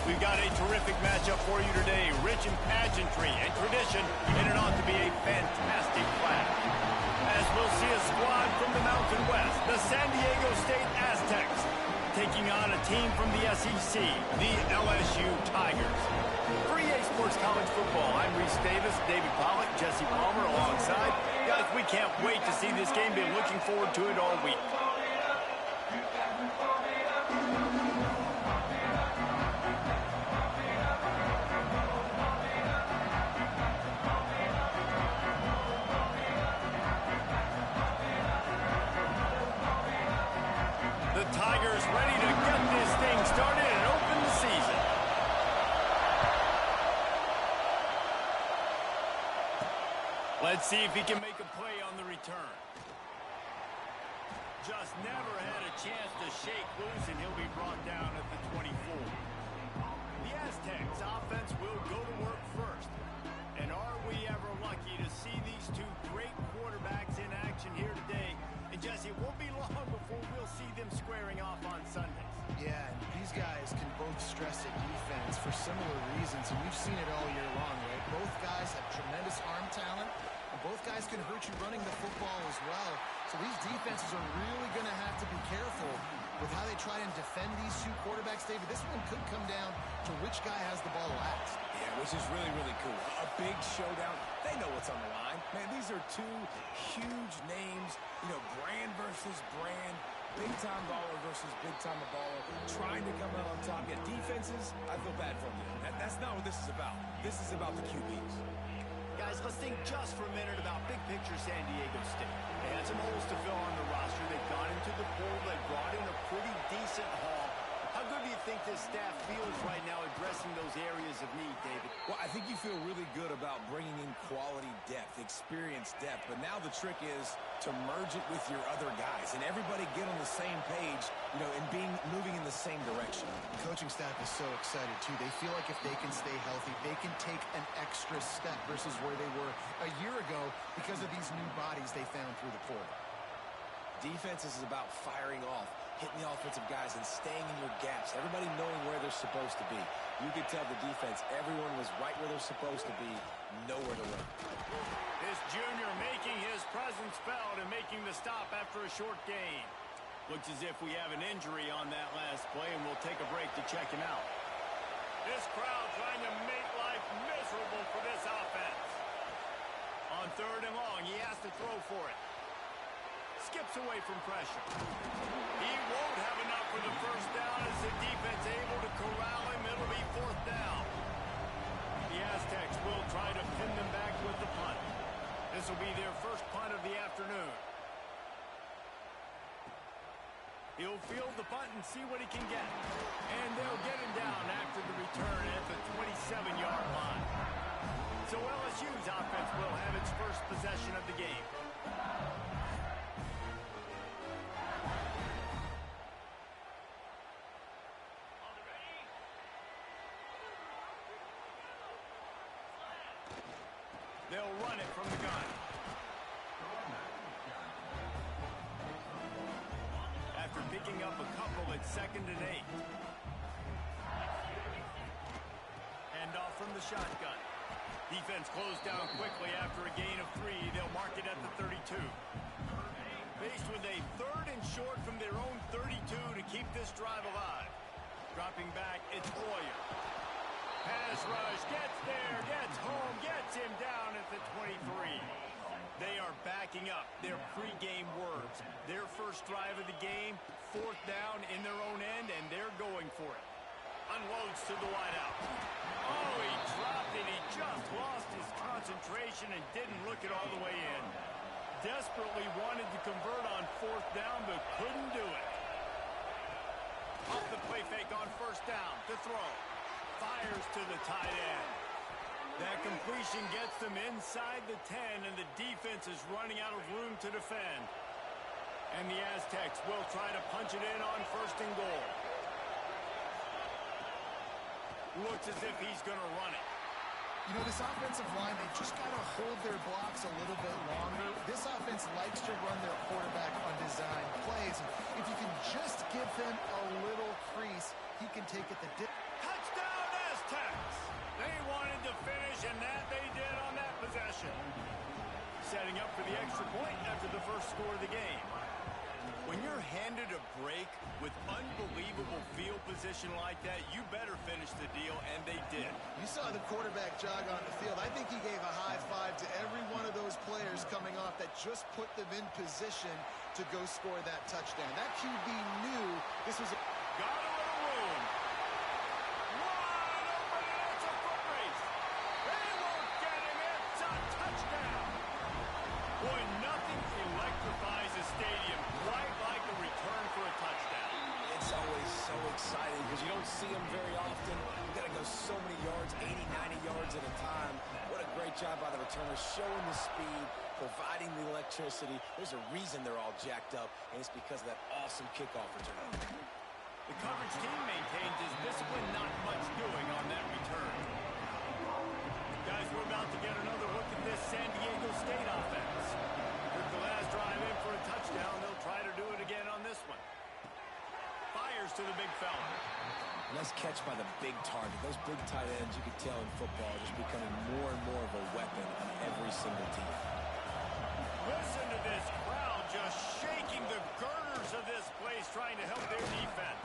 We've got a terrific matchup for you today, rich in pageantry and tradition, and it ought to be a fantastic clash. As we'll see a squad from the Mountain West, the San Diego State Aztecs, taking on a team from the SEC, the LSU Tigers. For EA Sports College Football, I'm Reese Davis, David Pollack, Jesse Palmer alongside. Guys, we can't wait to see this game. Been looking forward to it all week. The Tigers ready to get this thing started and open the season. Let's see if he can make a play on the return. Just never had a chance to shake loose, and he'll be brought down at the 24. The Aztecs offense will go to work first. And are we ever lucky to see these two great quarterbacks in action here today? And Jesse, it won't be long before we'll see them squaring off on Sundays. Yeah, and these guys can both stress at defense for similar reasons, and we've seen it all year long, right? Both guys have tremendous arm talent, and both guys can hurt you running the football as well. So these defenses are really going to have to be careful with how they try and defend these two quarterbacks, David. This one could come down to which guy has the ball last. Yeah, which is really, really cool. A big showdown. They know what's on the line. Man, these are two huge names. You know, brand versus brand. Big-time baller versus big-time baller. Trying to come out on top. Yeah, defenses, I feel bad for them. That's not what this is about. This is about the QBs. Guys, let's think just for a minute about big picture San Diego State. They had some holes to fill on the roster. They've gone into the pool. They brought in a pretty decent haul. How good do you think this staff feels right now addressing those areas of need, David? Well, I think you feel really good about bringing in quality depth, experience depth. But now the trick is to merge it with your other guys and everybody get on the same page, you know, and moving in the same direction. The coaching staff is so excited, too. They feel like if they can stay healthy, they can take an extra step versus where they were a year ago because of these new bodies they found through the portal. Defense is about firing off, hitting the offensive guys, and staying in your gaps. Everybody knowing where they're supposed to be. You could tell the defense, everyone was right where they're supposed to be, nowhere to run. This junior making his presence felt and making the stop after a short gain. Looks as if we have an injury on that last play, and we'll take a break to check him out. This crowd trying to make life miserable for this offense. On 3rd and long, he has to throw for it. Skips away from pressure. He won't have enough for the first down as the defense able to corral him. It'll be 4th down. The Aztecs will try to pin them back with the punt. This will be their first punt of the afternoon. He'll field the punt and see what he can get. And they'll get him down after the return at the 27-yard line. So LSU's offense will have its first possession of the game. They'll run it from the gun. After picking up a couple at 2nd and 8. Hand off from the shotgun. Defense closed down quickly after a gain of 3. They'll mark it at the 32. Faced with a 3rd and short from their own 32 to keep this drive alive. Dropping back, it's Hoyer. Pass rush, gets there, gets home, gets him down at the 23. They are backing up their pregame words. Their first drive of the game, 4th down in their own end, and they're going for it. Unloads to the wideout. Oh, he dropped it. He just lost his concentration and didn't look it all the way in. Desperately wanted to convert on 4th down, but couldn't do it. Off the play fake on 1st down to throw. Fires to the tight end. That completion gets them inside the 10, and the defense is running out of room to defend. And the Aztecs will try to punch it in on 1st and goal. Looks as if he's going to run it. You know, this offensive line, they just got to hold their blocks a little bit longer. This offense likes to run their quarterback on design plays. If you can just give him a little crease, he can take it the dip. Touchdown, Aztecs! They wanted to finish, and that they did on that possession. Setting up for the extra point after the first score of the game. When you're handed a break with unbelievable field position like that, you better finish the deal, and they did. You saw the quarterback jog on the field. I think he gave a high five to every one of those players coming off that just put them in position to go score that touchdown. That QB knew this was a... Got a little room. Wide open, and it's a foot race. They won't get him. It's a touchdown. Boy, nothing electrifies a stadium quite like a return for a touchdown. It's always so exciting because you don't see them very often. You got to go so many yards, 80, 90 yards at a time. What a great job by the returners, showing the speed, providing the electricity. There's a reason they're all jacked up, and it's because of that awesome kickoff return. The coverage team maintains his discipline, not much doing on that return. Guys, we're about to get another look at this San Diego State offense. With the last drive in for a touchdown, they'll try to do it again on this one. Fires to the big fella. Nice catch by the big target. Those big tight ends, you can tell in football, are just becoming more and more of a weapon on every single team. Listen to this crowd just shaking the girders of this place, trying to help their defense.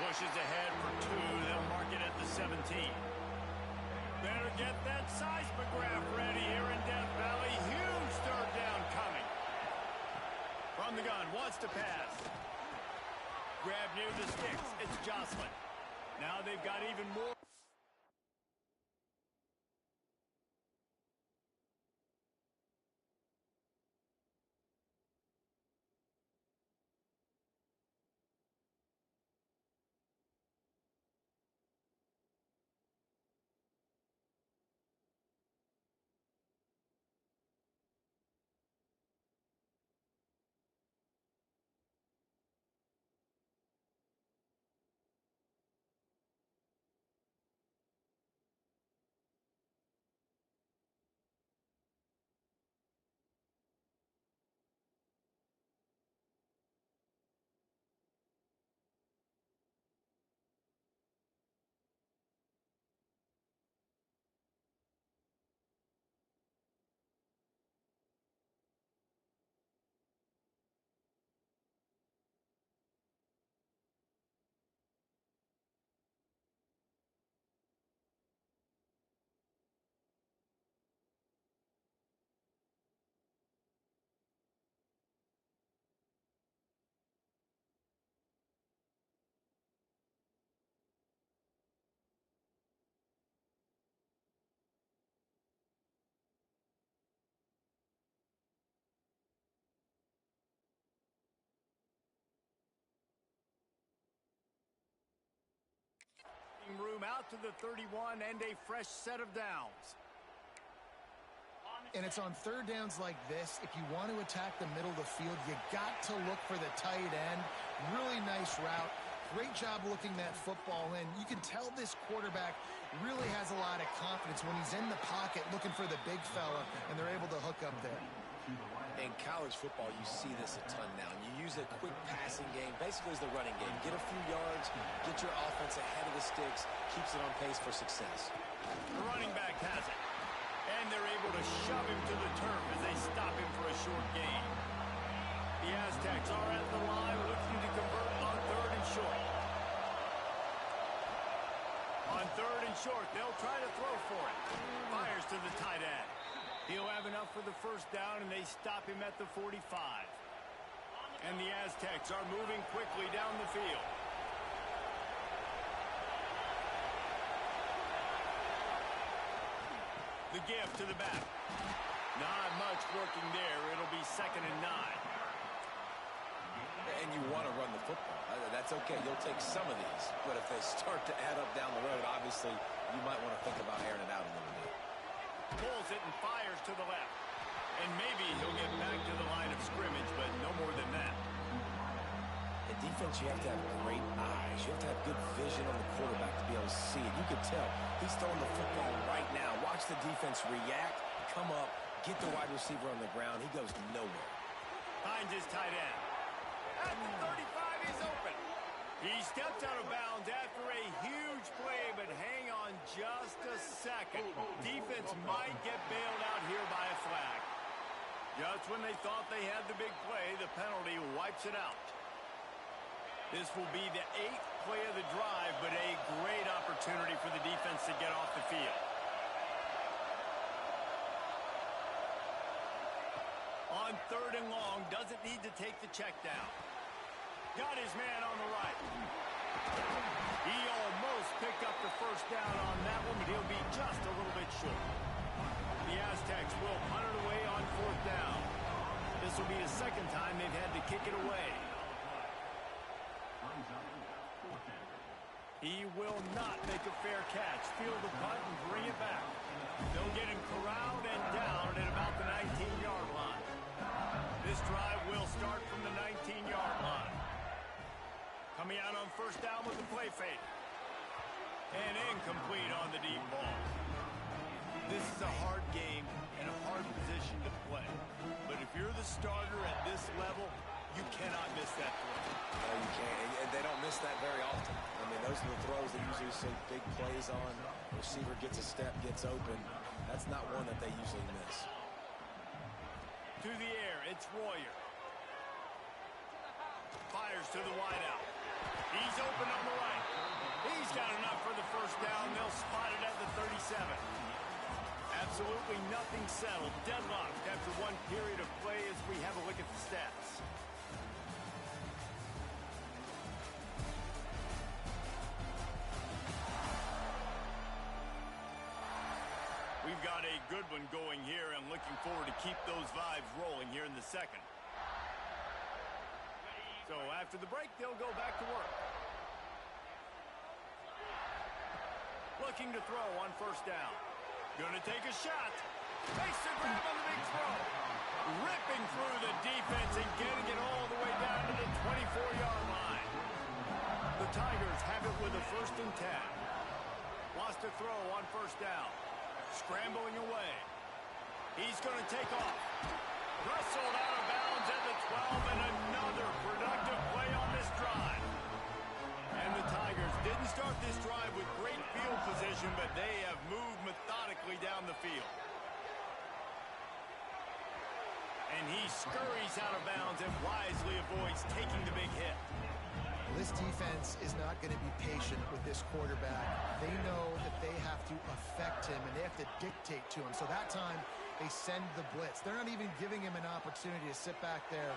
Pushes ahead for two. They'll mark it at the 17. Better get that seismograph ready here in Death Valley. Huge third down coming. From the gun, wants to pass. Grab near the sticks. It's Jocelyn. Now they've got even more. Room out to the 31 and a fresh set of downs. And it's on third downs like this. If you want to attack the middle of the field, you got to look for the tight end. Really nice route. Great job looking that football in. You can tell this quarterback really has a lot of confidence when he's in the pocket looking for the big fella, and they're able to hook up there. In college football, you see this a ton now. And you use a quick passing game, basically as the running game. Get a few yards, get your offense ahead of the sticks, keeps it on pace for success. The running back has it. And they're able to shove him to the turf as they stop him for a short gain. The Aztecs are at the line looking to convert on third and short. On third and short, they'll try to throw for it. Fires to the tight end. He'll have enough for the first down, and they stop him at the 45. And the Aztecs are moving quickly down the field. The give to the back. Not much working there. It'll be 2nd and 9. And you want to run the football. That's okay. You'll take some of these. But if they start to add up down the road, obviously, you might want to think about airing it out a little bit. Pulls it and fires to the left. And maybe he'll get back to the line of scrimmage, but no more than that. In defense, you have to have great eyes. You have to have good vision on the quarterback to be able to see it. You could tell he's throwing the football right now. Watch watch the defense react, come up, get the wide receiver on the ground. He goes nowhere. Finds his tight end. At the 35, he's open. He steps out of bounds after a huge play, but hang on just a second. Defense might get bailed out here by a flag. Just when they thought they had the big play, the penalty wipes it out. This will be the 8th play of the drive, but a great opportunity for the defense to get off the field. On 3rd and long, doesn't need to take the check down. Got his man on the right. He almost picked up the first down on that one, but he'll be just a little bit short. The Aztecs will punt it away on 4th down. This will be the 2nd time they've had to kick it away. He will not make a fair catch. Field the punt and bring it back. They'll get him corralled and down at about the 19-yard line. This drive will start from the 19-yard line. Coming out on 1st down with the play fake. And incomplete on the deep ball. This is a hard game and a hard position to play. But if you're the starter at this level, you cannot miss that throw. No, you can't. And they don't miss that very often. I mean, those are the throws they usually see big plays on. Receiver gets a step, gets open. That's not one that they usually miss. To the air, it's Royer. Fires to the wideout. He's open on the right. He's got enough for the 1st down. They'll spot it at the 37. Absolutely nothing settled. Deadlocked after one period of play as we have a look at the stats. We've got a good one going here and looking forward to keep those vibes rolling here in the 2nd. So after the break, they'll go back to work. Looking to throw on 1st down. Gonna take a shot. Makes the grab on the big throw. Ripping through the defense and getting it all the way down to the 24-yard line. The Tigers have it with a 1st and 10. Lost a throw on 1st down. Scrambling away. He's going to take off. Wrestled out of bounds at the 12, and another productive play on this drive. And the Tigers didn't start this drive with great field position, but they have moved methodically down the field. And he scurries out of bounds and wisely avoids taking the big hit. This defense is not going to be patient with this quarterback. They know that they have to affect him and they have to dictate to him. So that time, they send the blitz. They're not even giving him an opportunity to sit back there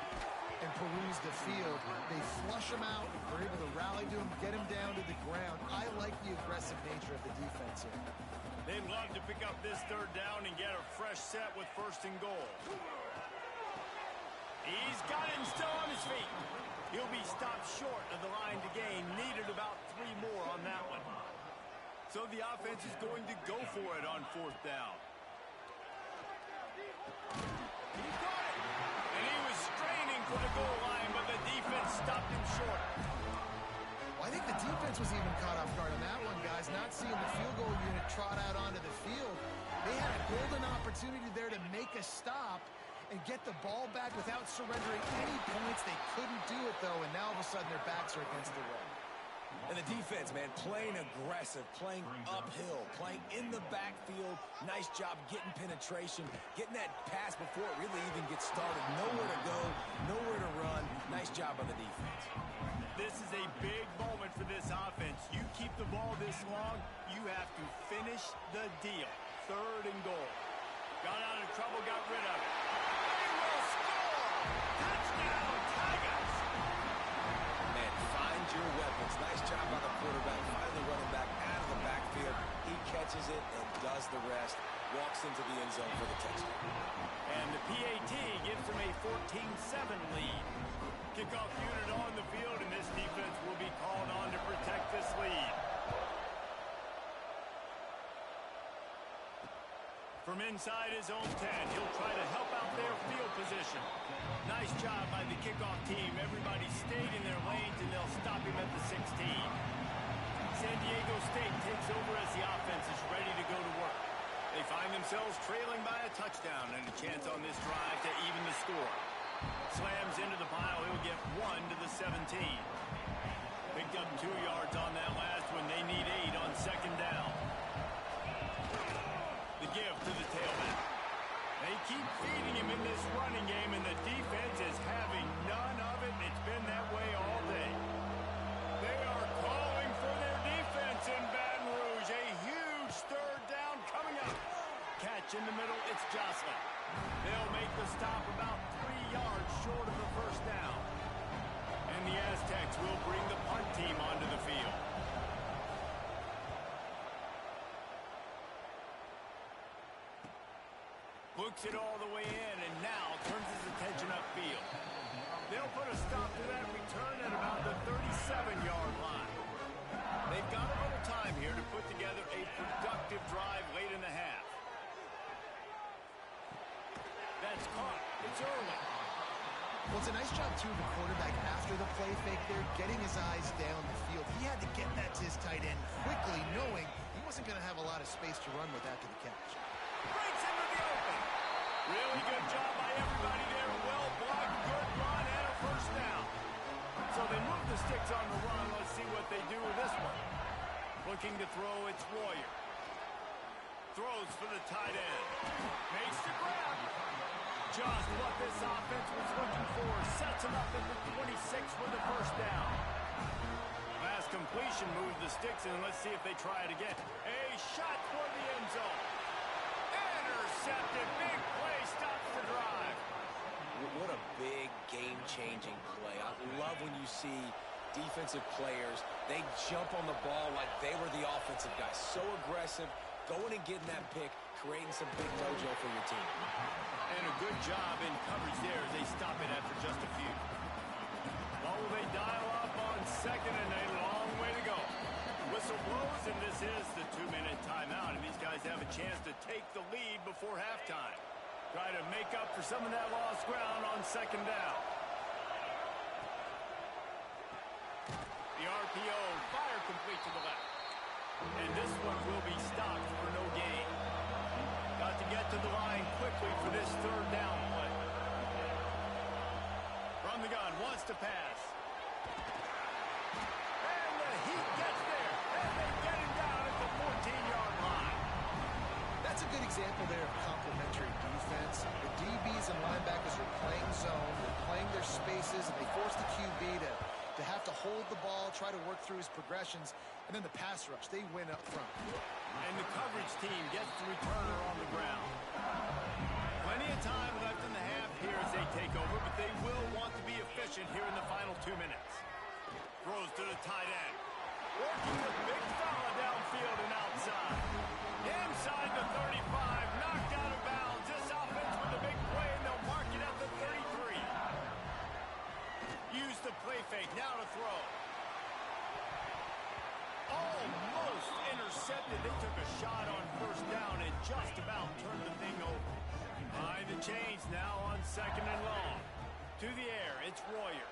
and peruse the field. They flush him out. They're able to rally to him, get him down to the ground. I like the aggressive nature of the defense here. They'd love to pick up this 3rd down and get a fresh set with 1st and goal. He's got him still on his feet. He'll be stopped short of the line to gain. Needed about 3 more on that one. So the offense is going to go for it on 4th down. He got it! And he was straining for the goal line, but the defense stopped him short. Well, I think the defense was even caught off guard on that one, guys. Not seeing the field goal unit trot out onto the field. They had a golden opportunity there to make a stop and get the ball back without surrendering any points. They couldn't do it, though, and now all of a sudden their backs are against the wall. And the defense, man, playing aggressive, playing uphill, playing in the backfield. Nice job getting penetration, getting that pass before it really even gets started. Nowhere to go, nowhere to run. Nice job by the defense. This is a big moment for this offense. You keep the ball this long, you have to finish the deal. 3rd and goal. Got out of trouble, got rid of it. They will score! Touchdown, Tigers! Man, find your weapons. Nice job by the quarterback, finally running back out of the backfield. He catches it and does the rest. Walks into the end zone for the touchdown. And the PAT gives them a 14-7 lead. Kickoff unit on the field, and this defense will be called on to protect this lead. From inside his own 10, he'll try to help out their field position. Nice job by the kickoff team. Everybody stayed in their lanes, and they'll stop him at the 16. San Diego State takes over as the offense is ready to go to work. They find themselves trailing by a touchdown and a chance on this drive to even the score. Slams into the pile. He'll get 1 to the 17. Picked up 2 yards on that last one. They need 8 on second down. The give to the tailback. They keep feeding him in this running game, and the defense is having none of it. It's been that way all day. They are calling for their defense in Baton Rouge. A huge third down coming up. Catch in the middle. It's Jocelyn. They'll make the stop about 3 yards short of the first down. And the Aztecs will bring the punt team onto the field. Looks it all the way in, and now turns his attention upfield. They'll put a stop to that return at about the 37-yard line. They've got a little time here to put together a productive drive late in the half. That's caught. It's early. Well, it's a nice job, too, of the quarterback after the play fake there, getting his eyes down the field. He had to get that to his tight end quickly, knowing he wasn't going to have a lot of space to run with after the catch. Breaks into the open. Really good job by everybody there. Well blocked, good run, and a first down. So they move the sticks on the run. Let's see what they do with this one. Looking to throw, it's Royer. Throws for the tight end. Makes the grab. Just what this offense was looking for. Sets him up at the 26 for the first down. Last completion moves the sticks, and let's see if they try it again. A shot toward the end zone. Intercepted. Big play. Stops the drive. What a big game-changing play. I love when you see defensive players, they jump on the ball like they were the offensive guys. So aggressive, going and getting that pick, creating some big mojo for your team. And a good job in coverage there as they stop it after just a few. Well, they dial up on second and a long way to go. Whistle blows, and this is the 2-minute timeout, and these guys have a chance to take the lead before halftime. Try to make up for some of that lost ground on second down. The RPO, fire complete to the left. And this one will be stopped for no gain. Got to get to the line quickly for this third down play. From the gun, wants to pass. And the Heat gets there. And they get him down at the 14-yard line. That's a good example there of complementary defense. The DBs and linebackers are playing zone, they're playing their spaces, and they force the QB to have to hold the ball, try to work through his progressions, and then the pass rush, they win up front. And the coverage team gets the returner on the ground. Plenty of time left in the half here as they take over, but they will want to be efficient here in the final 2 minutes. Throws to the tight end. Working the big fella downfield and outside. Inside the 35, knocked out of bounds. This offense with a big play, and they'll mark it at the 33. Use the play fake, now to throw. Almost intercepted. They took a shot on first down and just about turned the thing over. Behind the chains now on second and long. To the air, it's Royer.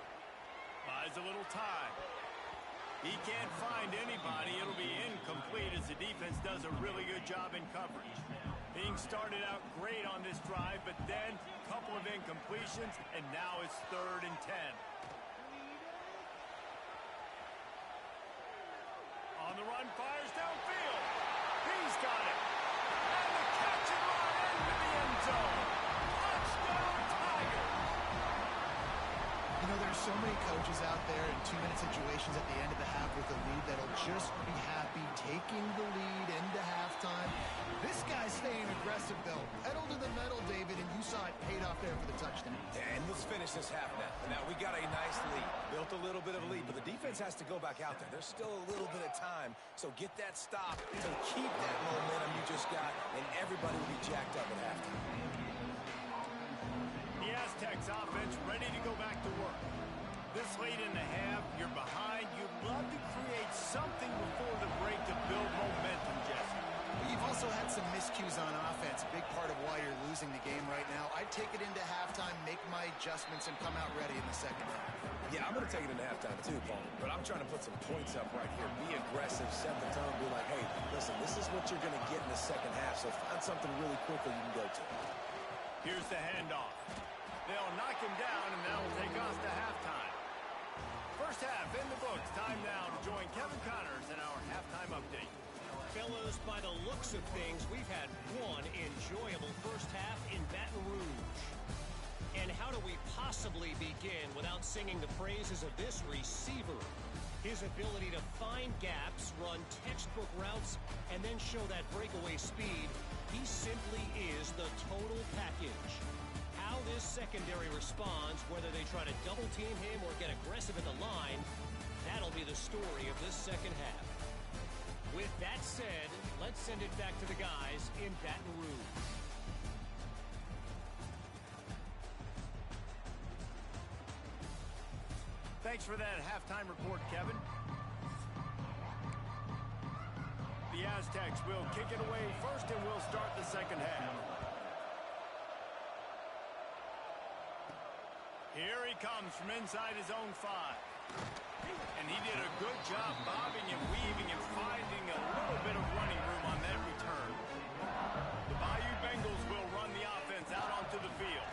Buys a little time. He can't find anybody. It'll be incomplete as the defense does a really good job in coverage. Being started out great on this drive, but then a couple of incompletions, and now it's 3rd and 10. On the run, fires downfield. He's got it. And the catch and run into the end zone. Touchdown, Tigers. You know, there's so many coaches out there in 2-minute situations at the end of the half with a lead that'll just be happy taking the lead into halftime. This guy's staying aggressive, though. Pedal to the metal, David, and you saw it paid off there for the touchdown. And let's finish this half now. Now, we got a nice lead. Built a little bit of a lead, but the defense has to go back out there. There's still a little bit of time, so get that stop to keep that momentum you just got, and everybody will be jacked up at halftime. The Aztecs offense ready to go back to work. This late in the half, you're behind. You'd love to create something before the break to build momentum, Jesse. You've also had some miscues on offense, a big part of why you're losing the game right now. I'd take it into halftime, make my adjustments, and come out ready in the second half. Yeah, I'm going to take it into halftime too, Paul. But I'm trying to put some points up right here. Be aggressive, set the tone, be like, hey, listen, this is what you're going to get in the second half, so find something really quickly you can go to. Here's the handoff. They'll knock him down, and that'll take us to halftime. First half in the books. Time now to join Kevin Connors in our halftime update. Fellas, by the looks of things, we've had one enjoyable first half in Baton Rouge. And how do we possibly begin without singing the praises of this receiver? His ability to find gaps, run textbook routes, and then show that breakaway speed. He simply is the total package. How this secondary responds, whether they try to double team him or get aggressive at the line, that'll be the story of this second half. With that said, let's send it back to the guys in Baton Rouge. Thanks for that halftime report, Kevin. The Aztecs will kick it away first, and we'll start the second half. Here he comes from inside his own 5. And he did a good job bobbing and weaving and finding a little bit of running room on that return. The Bayou Bengals will run the offense out onto the field.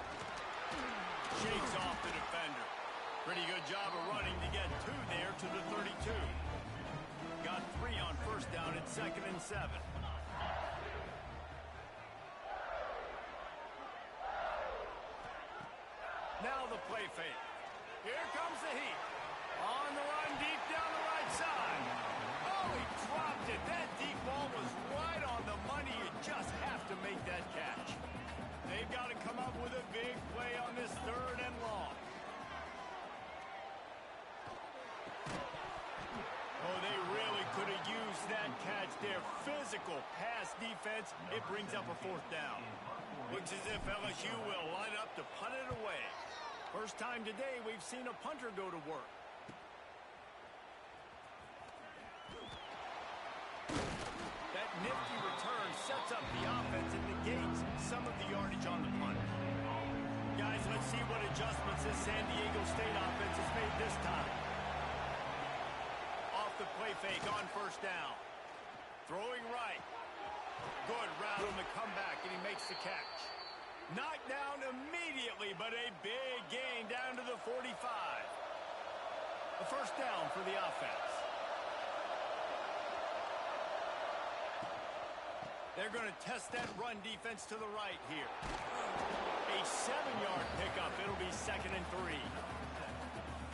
Shakes off the defender. Pretty good job of running to get 2 there to the 32. Got 3 on first down at 2nd and 7. Now the play fake. Here comes the heat. On the run deep down the right side. Oh, he dropped it. That deep ball was right on the money. You just have to make that catch. They've got to come up with a big play on this 3rd and long. Oh, they really could have used that catch there. Physical pass defense. It brings up a 4th down. Looks as if LSU will line up to punt it away. First time today we've seen a punter go to work. That nifty return sets up the offense and negates some of the yardage on the punt. Guys, let's see what adjustments this San Diego State offense has made this time. Off the play fake on first down. Throwing right. Good route on the comeback, and he makes the catch. Knocked down immediately, but a big gain down to the 45. A first down for the offense. They're going to test that run defense to the right here. A 7-yard pickup. It'll be 2nd and 3.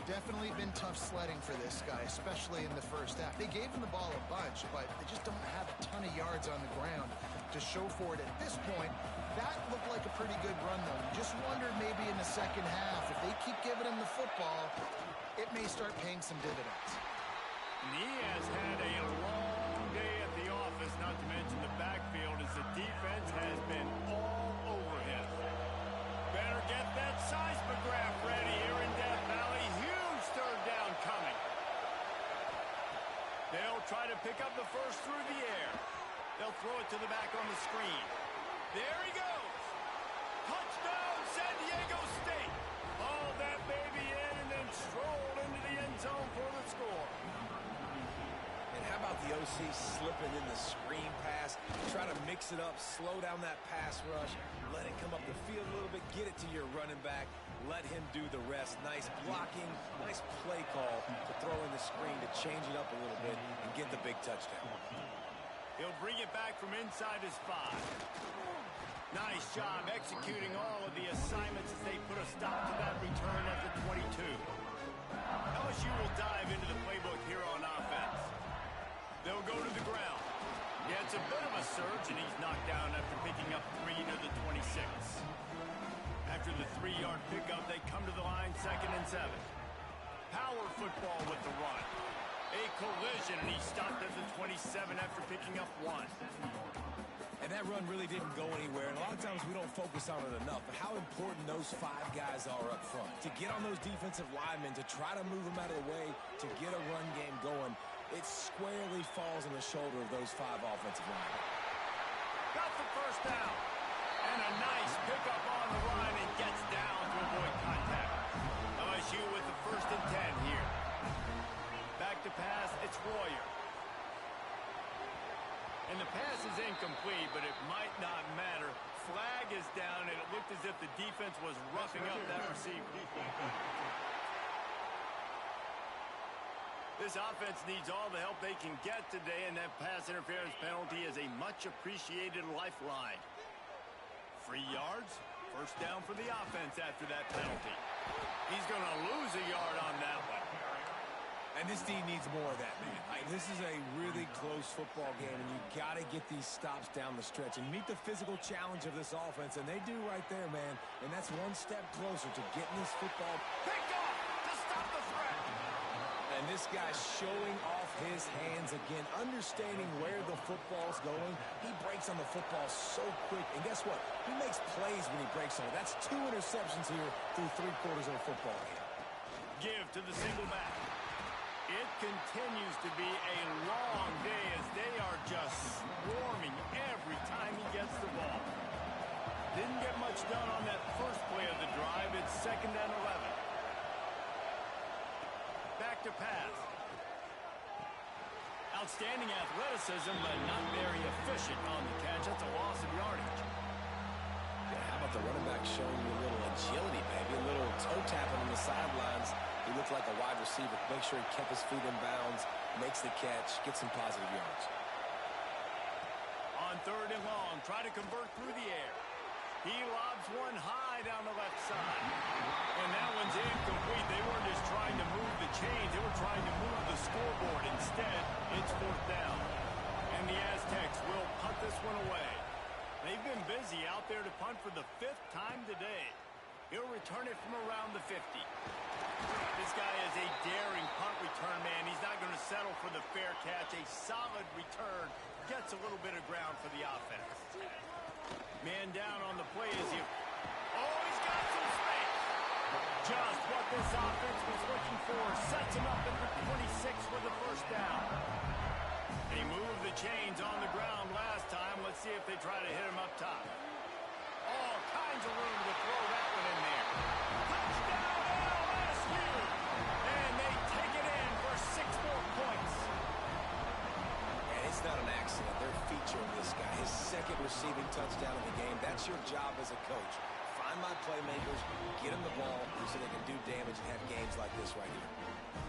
Definitely been tough sledding for this guy, especially in the first half. They gave him the ball a bunch, but they just don't have a ton of yards on the ground to show for it. At this point, that looked like a pretty good run, though. You just wondered maybe in the second half, if they keep giving him the football, it may start paying some dividends. And he has had a long day at the office, not to mention the backfield, as the defense has been all over him. Better get that seismograph ready here in Death Valley. Huge 3rd down coming. They'll try to pick up the first through the air. They'll throw it to the back on the screen. There he goes. Touchdown, San Diego State. Hauled that baby in and then strolled into the end zone for the score. And how about the OC slipping in the screen pass? Try to mix it up, slow down that pass rush, let it come up the field a little bit, get it to your running back, let him do the rest. Nice blocking, nice play call to throw in the screen to change it up a little bit and get the big touchdown. He'll bring it back from inside his 5. Nice job executing all of the assignments as they put a stop to that return at the 22. LSU will dive into the playbook here on offense. They'll go to the ground. Gets a bit of a surge, and he's knocked down after picking up 3 to the 26. After the 3-yard pickup, they come to the line 2nd and 7. Power football with the run. A collision, and he stopped at the 27 after picking up 1. And that run really didn't go anywhere, and a lot of times we don't focus on it enough, but how important those 5 guys are up front. To get on those defensive linemen, to try to move them out of the way, to get a run game going, it squarely falls on the shoulder of those 5 offensive linemen. Got the first down. And a nice pickup on the run and gets down to avoid contact. LSU with the 1st and 10 the pass is incomplete, but it might not matter. Flag is down, and it looked as if the defense was roughing up that receiver. This offense needs all the help they can get today, and that pass interference penalty is a much-appreciated lifeline. 3 yards, first down for the offense after that penalty. He's going to lose a yard on that one. And this team needs more of that, man. This is a really close football game, and you got to get these stops down the stretch and meet the physical challenge of this offense, and they do right there, man. And that's one step closer to getting this football Picked off to stop the threat. And this guy's showing off his hands again, understanding where the football's going. He breaks on the football so quick, and guess what? He makes plays when he breaks on it. That's 2 interceptions here through 3 quarters of a football game. Give to the single back. It continues to be a long day as they are just swarming every time he gets the ball. Didn't get much done on that first play of the drive. It's 2nd and 11. Back to pass. Outstanding athleticism, but not very efficient on the catch. That's a loss of yardage. Yeah, how about the running back showing you a little agility, baby? A little toe tapping on the sidelines. He looked like a wide receiver. Make sure he kept his feet in bounds, makes the catch, gets some positive yards. On 3rd and long, try to convert through the air. He lobs one high down the left side. And that one's incomplete. They weren't just trying to move the chains. They were trying to move the scoreboard. Instead, it's 4th down. And the Aztecs will punt this one away. They've been busy out there to punt for the 5th time today. He'll return it from around the 50. This guy is a daring punt return man. He's not going to settle for the fair catch. A solid return gets a little bit of ground for the offense. Man down on the play as he... Oh, he's got some space. Just what this offense was looking for. Sets him up at the 26 for the first down. They moved the chains on the ground last time. Let's see if they try to hit him up top. All kinds of room to throw that one in there. Touchdown LSU! And they take it in for 6 more points. And it's not an accident. They're featuring this guy. His 2nd receiving touchdown of the game. That's your job as a coach. Find my playmakers, get them the ball so they can do damage and have games like this right here.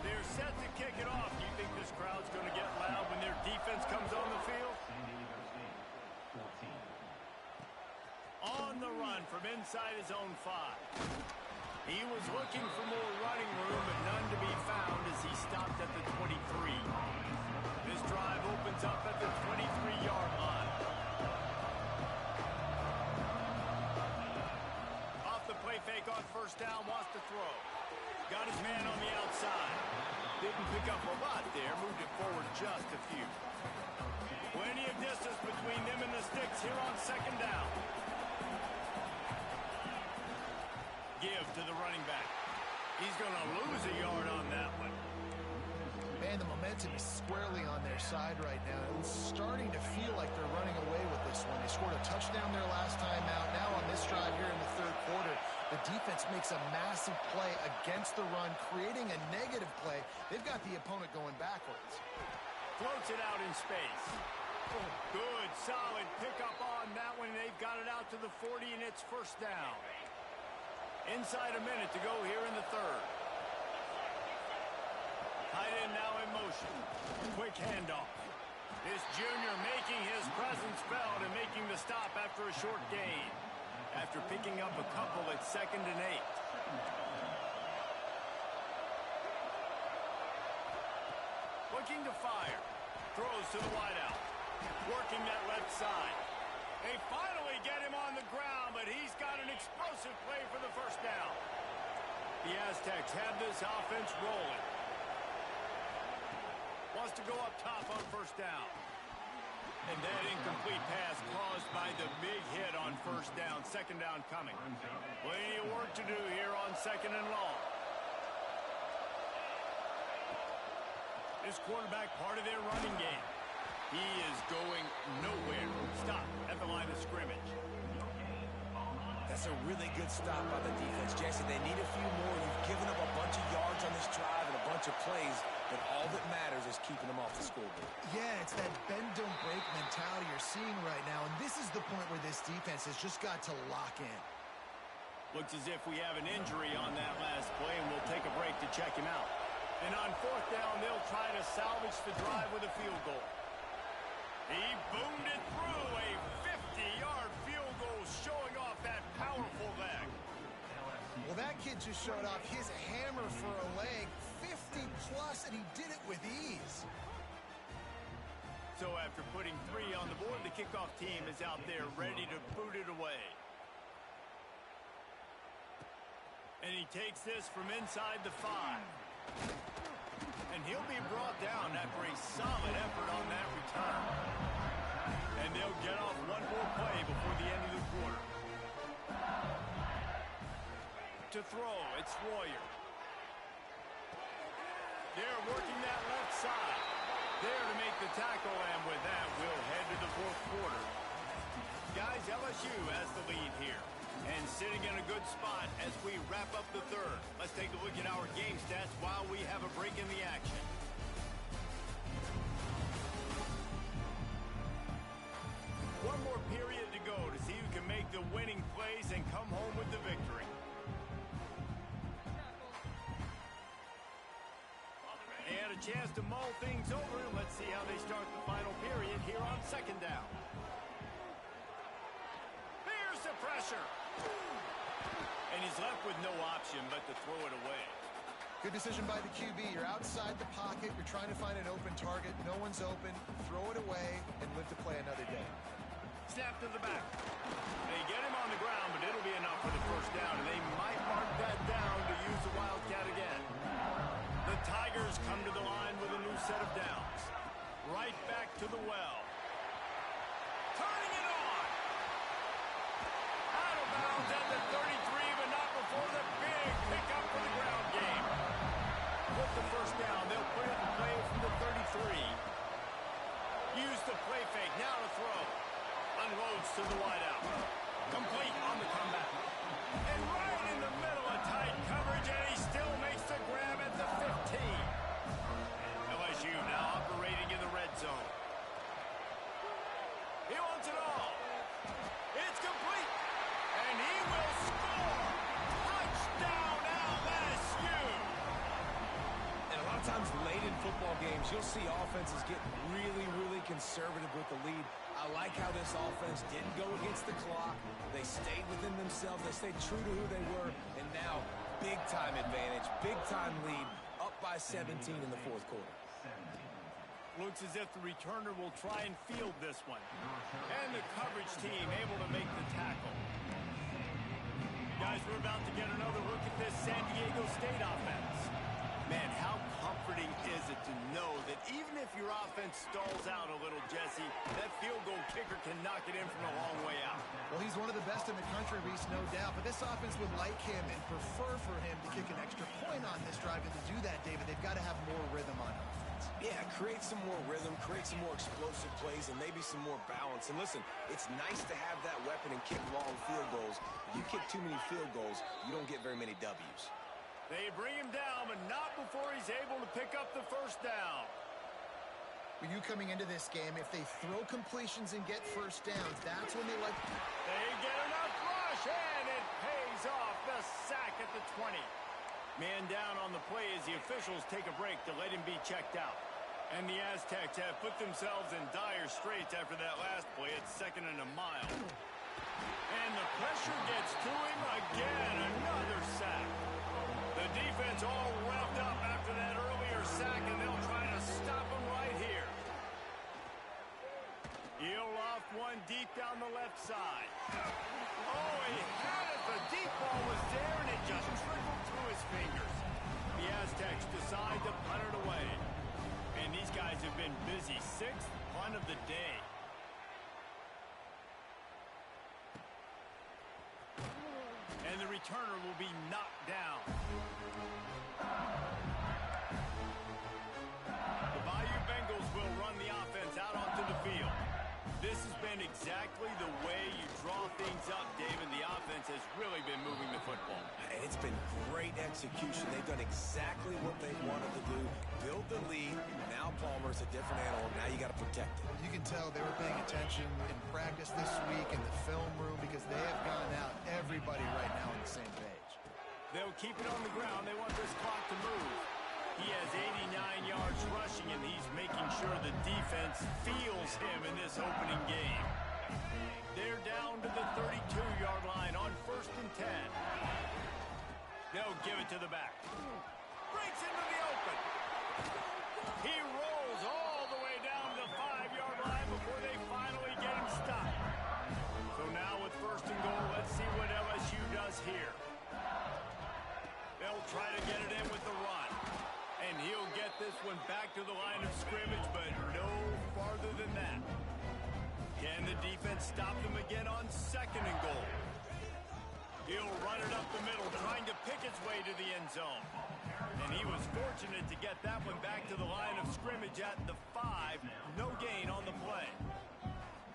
They're set to kick it off. Do you think this crowd's going to get loud when their defense comes on the field? On the run from inside his own 5. He was looking for more running room, but none to be found as he stopped at the 23. This drive opens up at the 23-yard line. Off the play fake on 1st down, wants to throw. Got his man on the outside. Didn't pick up a lot there, moved it forward just a few. Plenty of distance between them and the sticks here on 2nd down. Give to the running back. He's going to lose a yard on that one. Man, the momentum is squarely on their side right now. It's starting to feel like they're running away with this one. They scored a touchdown their last time out. Now on this drive here in the 3rd quarter, the defense makes a massive play against the run, creating a negative play. They've got the opponent going backwards. Floats it out in space. Good, solid pickup on that one. They've got it out to the 40, and it's 1st down. Inside a minute to go here in the 3rd. Tight end now in motion. Quick handoff. This junior making his presence felt and making the stop after a short gain. After picking up a couple at 2nd and 8. Looking to fire. Throws to the wideout. Working that left side. They finally get him on the ground, but he's got an explosive play for the 1st down. The Aztecs have this offense rolling. Wants to go up top on 1st down. And that incomplete pass caused by the big hit on 1st down. 2nd down coming. Plenty of work to do here on 2nd and long. This quarterback part of their running game. He is going nowhere. Stop at the line of scrimmage. That's a really good stop by the defense. Jesse, they need a few more. You've given up a bunch of yards on this drive and a bunch of plays. but all that matters is keeping them off the scoreboard. Yeah, it's that bend, don't break mentality you're seeing right now, and this is the point where this defense has just got to lock in. Looks as if we have an injury on that last play, and we'll take a break to check him out. And on fourth down, they'll try to salvage the drive with a field goal. He boomed it through, a 50-yard field goal showing off that powerful leg. Well, that kid just showed off his hammer for a leg, 50-plus, and he did it with ease. So after putting 3 on the board, the kickoff team is out there ready to boot it away. And he takes this from inside the 5. And he'll be brought down after a solid effort on that return. And they'll get off one more play before the end of the quarter. To throw, it's Royer. They're working that left side. There to make the tackle, and with that, we'll head to the fourth quarter. Guys, LSU has the lead here. And sitting in a good spot as we wrap up the third. Let's take a look at our game stats while we have a break in the action. One more period to go to see who can make the winning plays and come home with the victory. And a chance to mull things over. Let's see how they start the final period here on second down. Here's the pressure. And he's left with no option but to throw it away. Good decision by the QB. You're outside the pocket. You're trying to find an open target. No one's open. Throw it away and live to play another day. Snap to the back. They get him on the ground, but it'll be enough for the first down, and they might mark that down to use the Wildcat again. The Tigers come to the line with a new set of downs. Right back to the well. Turning it on. Out of bounds at the 33, but not before the big pickup for the ground game. With the first down, they'll put it in play from the 33. Use the play fake, now to throw. Unloads to the wideout. Complete on the comeback. And right in the middle of tight coverage, and he still makes the grab at the 15. LSU now operating in the red zone. He wants it all. It's complete. And he will score. Touchdown LSU. And a lot of times late in football games, you'll see offenses get really, really conservative with the lead. I like how this offense didn't go against the clock. They stayed within themselves. They stayed true to who they were. And now, big-time advantage, big-time lead, up by 17 in the fourth quarter. Looks as if the returner will try and field this one. And the coverage team able to make the tackle. Guys, we're about to get another look at this San Diego State offense. Man, how comforting is it to know that even if your offense stalls out a little, Jesse, that field goal kicker can knock it in from a long way out. Well, he's one of the best in the country, Reese, no doubt. But this offense would like him and prefer for him to kick an extra point on this drive. And to do that, David, they've got to have more rhythm on offense. Yeah, create some more rhythm, create some more explosive plays, and maybe some more balance. And listen, it's nice to have that weapon and kick long field goals. If you kick too many field goals, you don't get very many W's. They bring him down, but not before he's able to pick up the first down. For you coming into this game, if they throw completions and get first downs, that's when they like... They get enough rush, and it pays off. The sack at the 20. Man down on the play as the officials take a break to let him be checked out. And the Aztecs have put themselves in dire straits after that last play at 2nd and a mile. And the pressure gets to him again. Another sack. The defense all revved up after that earlier sack, and they'll try to stop him right here. He'll loft one deep down the left side. Oh, he had it. The deep ball was there, and it just trickled through his fingers. The Aztecs decide to punt it away. And these guys have been busy. 6th punt of the day. And the returner will be knocked down. The Bayou Bengals will run the offense out onto the field. This has been exactly the way you draw things up, David. The offense has really been moving the football. And it's been great execution. They've done exactly what they wanted to do. build the lead. Now Palmer's a different animal. Now you got to protect it. You can tell they were paying attention in practice this week in the film room because they have gone out, everybody right now on the same page. They'll keep it on the ground. They want this clock to move. He has 89 yards rushing, and he's making sure the defense feels him in this opening game. They're down to the 32-yard line on 1st and 10. They'll give it to the back. Breaks into the open. He rolls all the way down to the 5-yard line before they finally get him stopped. So now with 1st and goal, let's see what LSU does here. They'll try to get it in with the run. And he'll get this one back to the line of scrimmage, but no farther than that. Can the defense stop them again on 2nd and goal? He'll run it up the middle, trying to pick his way to the end zone. And he was fortunate to get that one back to the line of scrimmage at the 5. No gain on the play.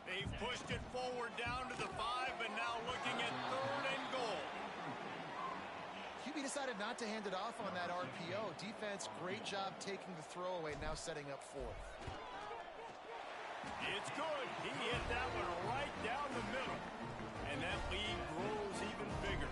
They've pushed it forward down to the 5, but now looking at 3rd and goal. QB decided not to hand it off on that RPO. Defense, great job taking the throwaway, now setting up 4th. It's good. He hit that one right down the middle. And that lead grows even bigger.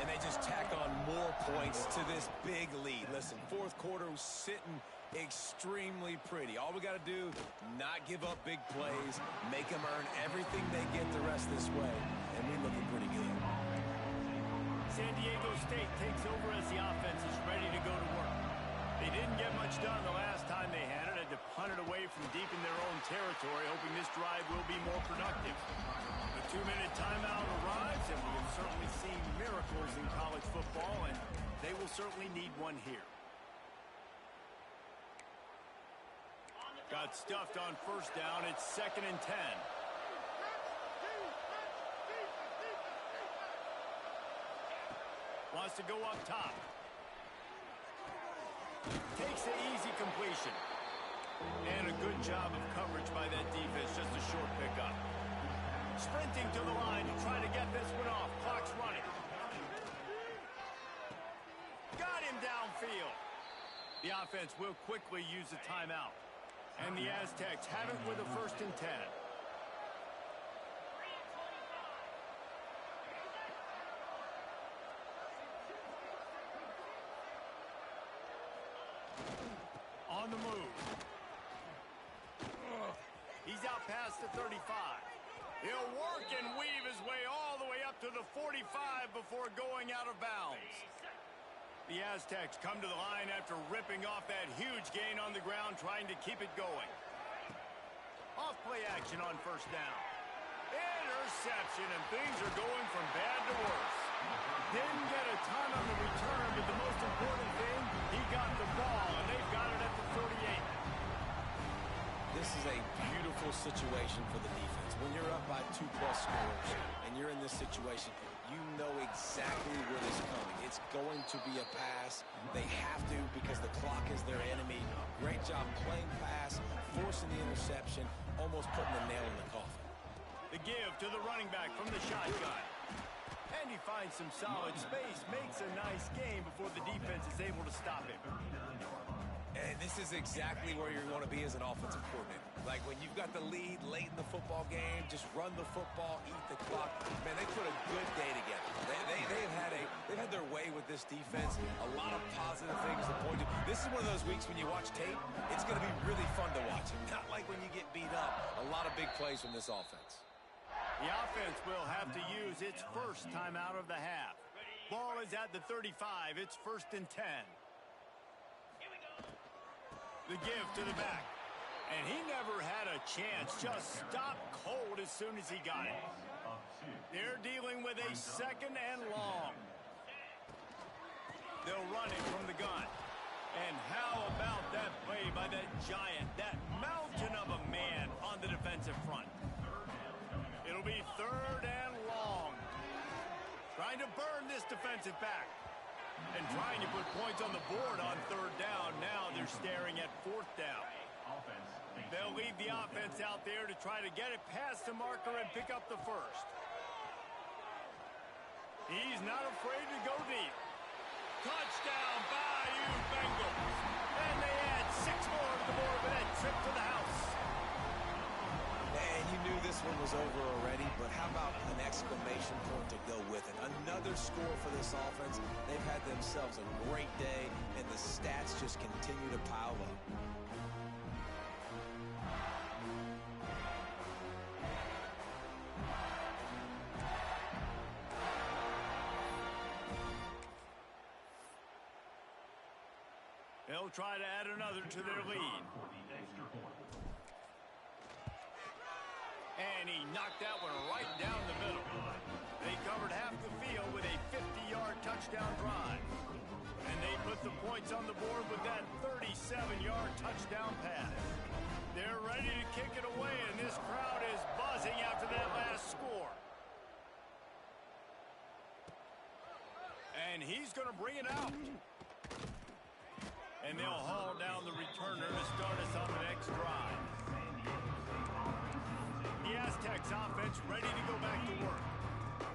And they just tack on more points to this big lead. Listen, 4th quarter was sitting extremely pretty. All we got to do, not give up big plays, make them earn everything they get the rest this way, and we're looking pretty good. San Diego State takes over as the offense is ready to go to work. They didn't get much done the last time they had it. Had to punt it away from deep in their own territory, hoping this drive will be more productive. The 2-minute timeout arrives, and we have certainly seen miracles in college football, and they will certainly need one here. Got stuffed on 1st down. It's 2nd and 10. Wants to go up top. Takes the easy completion. And a good job of coverage by that defense. Just a short pickup. Sprinting to the line to try to get this one off. Clock's running. Got him downfield. The offense will quickly use a timeout. And the Aztecs have it with a 1st and 10. On the move. He's out past the 35. He'll work and weave his way all the way up to the 45 before going out of bounds. The Aztecs come to the line after ripping off that huge gain on the ground, trying to keep it going. Off play action on 1st down. Interception, and things are going from bad to worse. Didn't get a ton on the return, but the most important thing, he got the ball, and they've got it at the 38. This is a beautiful situation for the defense. When you're up by 2+ scores and you're in this situation, you know exactly where this is coming. It's going to be a pass. They have to because the clock is their enemy. Great job playing pass, forcing the interception, almost putting the nail in the coffin. The give to the running back from the shotgun. And he finds some solid space, makes a nice game before the defense is able to stop him. And this is exactly where you want to be as an offensive coordinator. Like when you've got the lead late in the football game, just run the football, eat the clock. Man, they put a good day together. They've had their way with this defense. A lot of positive things to point to. This is one of those weeks when you watch tape, it's going to be really fun to watch. Not like when you get beat up. A lot of big plays from this offense. The offense will have to use its 1st timeout of the half. Ball is at the 35. It's 1st and 10. The give to the back. And he never had a chance. Just stopped cold as soon as he got it. They're dealing with a 2nd and long. They'll run it from the gun. And how about that play by that giant, that mountain of a man on the defensive front? It'll be 3rd and long. Trying to burn this defensive back. And trying to put points on the board on 3rd down. Now they're staring at 4th down. They'll leave the offense out there to try to get it past the marker and pick up the 1st. He's not afraid to go deep. Touchdown, Bayou Bengals. And another score for this offense. They've had themselves a great day, and the stats just continue to pile up. They'll try to add another to their lead. And he knocked that one right down the middle. They covered half the field with a 50-yard touchdown drive. And they put the points on the board with that 37-yard touchdown pass. They're ready to kick it away, and this crowd is buzzing after that last score. And he's going to bring it out. And they'll haul down the returner to start us on the next drive. The Aztecs offense ready to go back to work.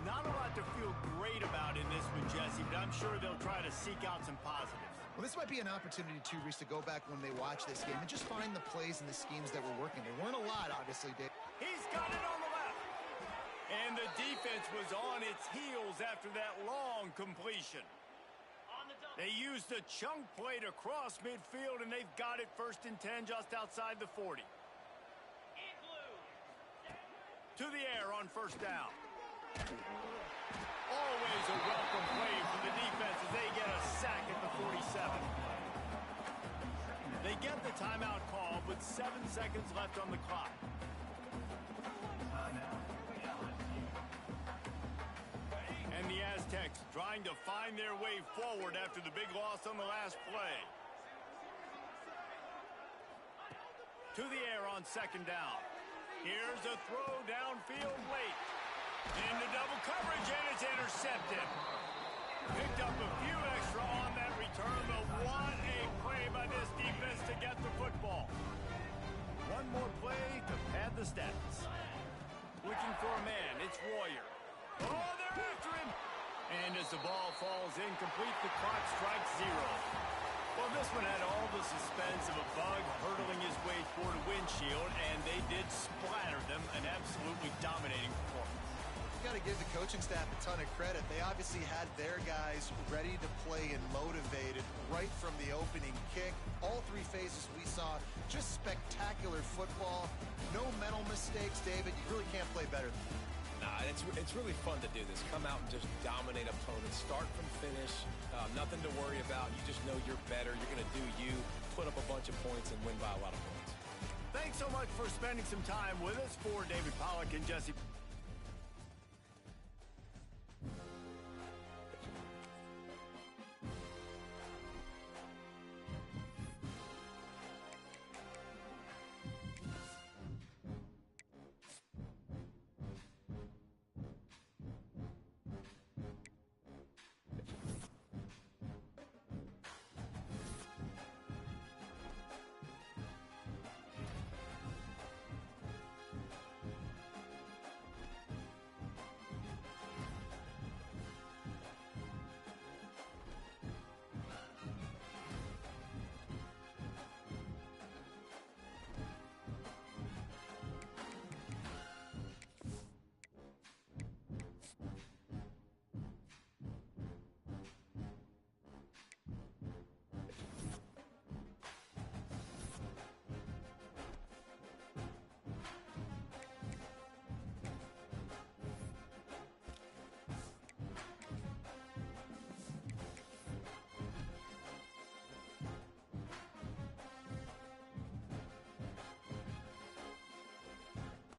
Not a lot to feel great about in this one, Jesse, but I'm sure they'll try to seek out some positives. Well, this might be an opportunity, too, Reese, to go back when they watch this game and just find the plays and the schemes that were working. There weren't a lot, obviously, Dave. He's got it on the left. And the defense was on its heels after that long completion. They used the chunk play to cross midfield, and they've got it 1st and 10 just outside the 40. To the air on 1st down. Always a welcome play for the defense as they get a sack at the 47. They get the timeout call with 7 seconds left on the clock. And the Aztecs trying to find their way forward after the big loss on the last play. To the air on 2nd down. Here's a throw downfield late. Into double coverage, and it's intercepted. Picked up a few extra on that return, but what a play by this defense to get the football. One more play to pad the stats. Looking for a man, it's Royer. Oh, they're after him. And as the ball falls incomplete, the clock strikes 0. Well, this one had all the suspense of a bug hurtling his way toward a windshield, and they did splatter them, an absolutely dominating performance. You got to give the coaching staff a ton of credit. They obviously had their guys ready to play and motivated right from the opening kick. All 3 phases we saw, just spectacular football. No mental mistakes, David. You really can't play better than that. Nah, it's really fun to do this. Come out and just dominate opponents. Start from finish. Nothing to worry about. You just know you're better. You're going to do you, put up a bunch of points, and win by a lot of points. Thanks so much for spending some time with us. For David Pollack and Jesse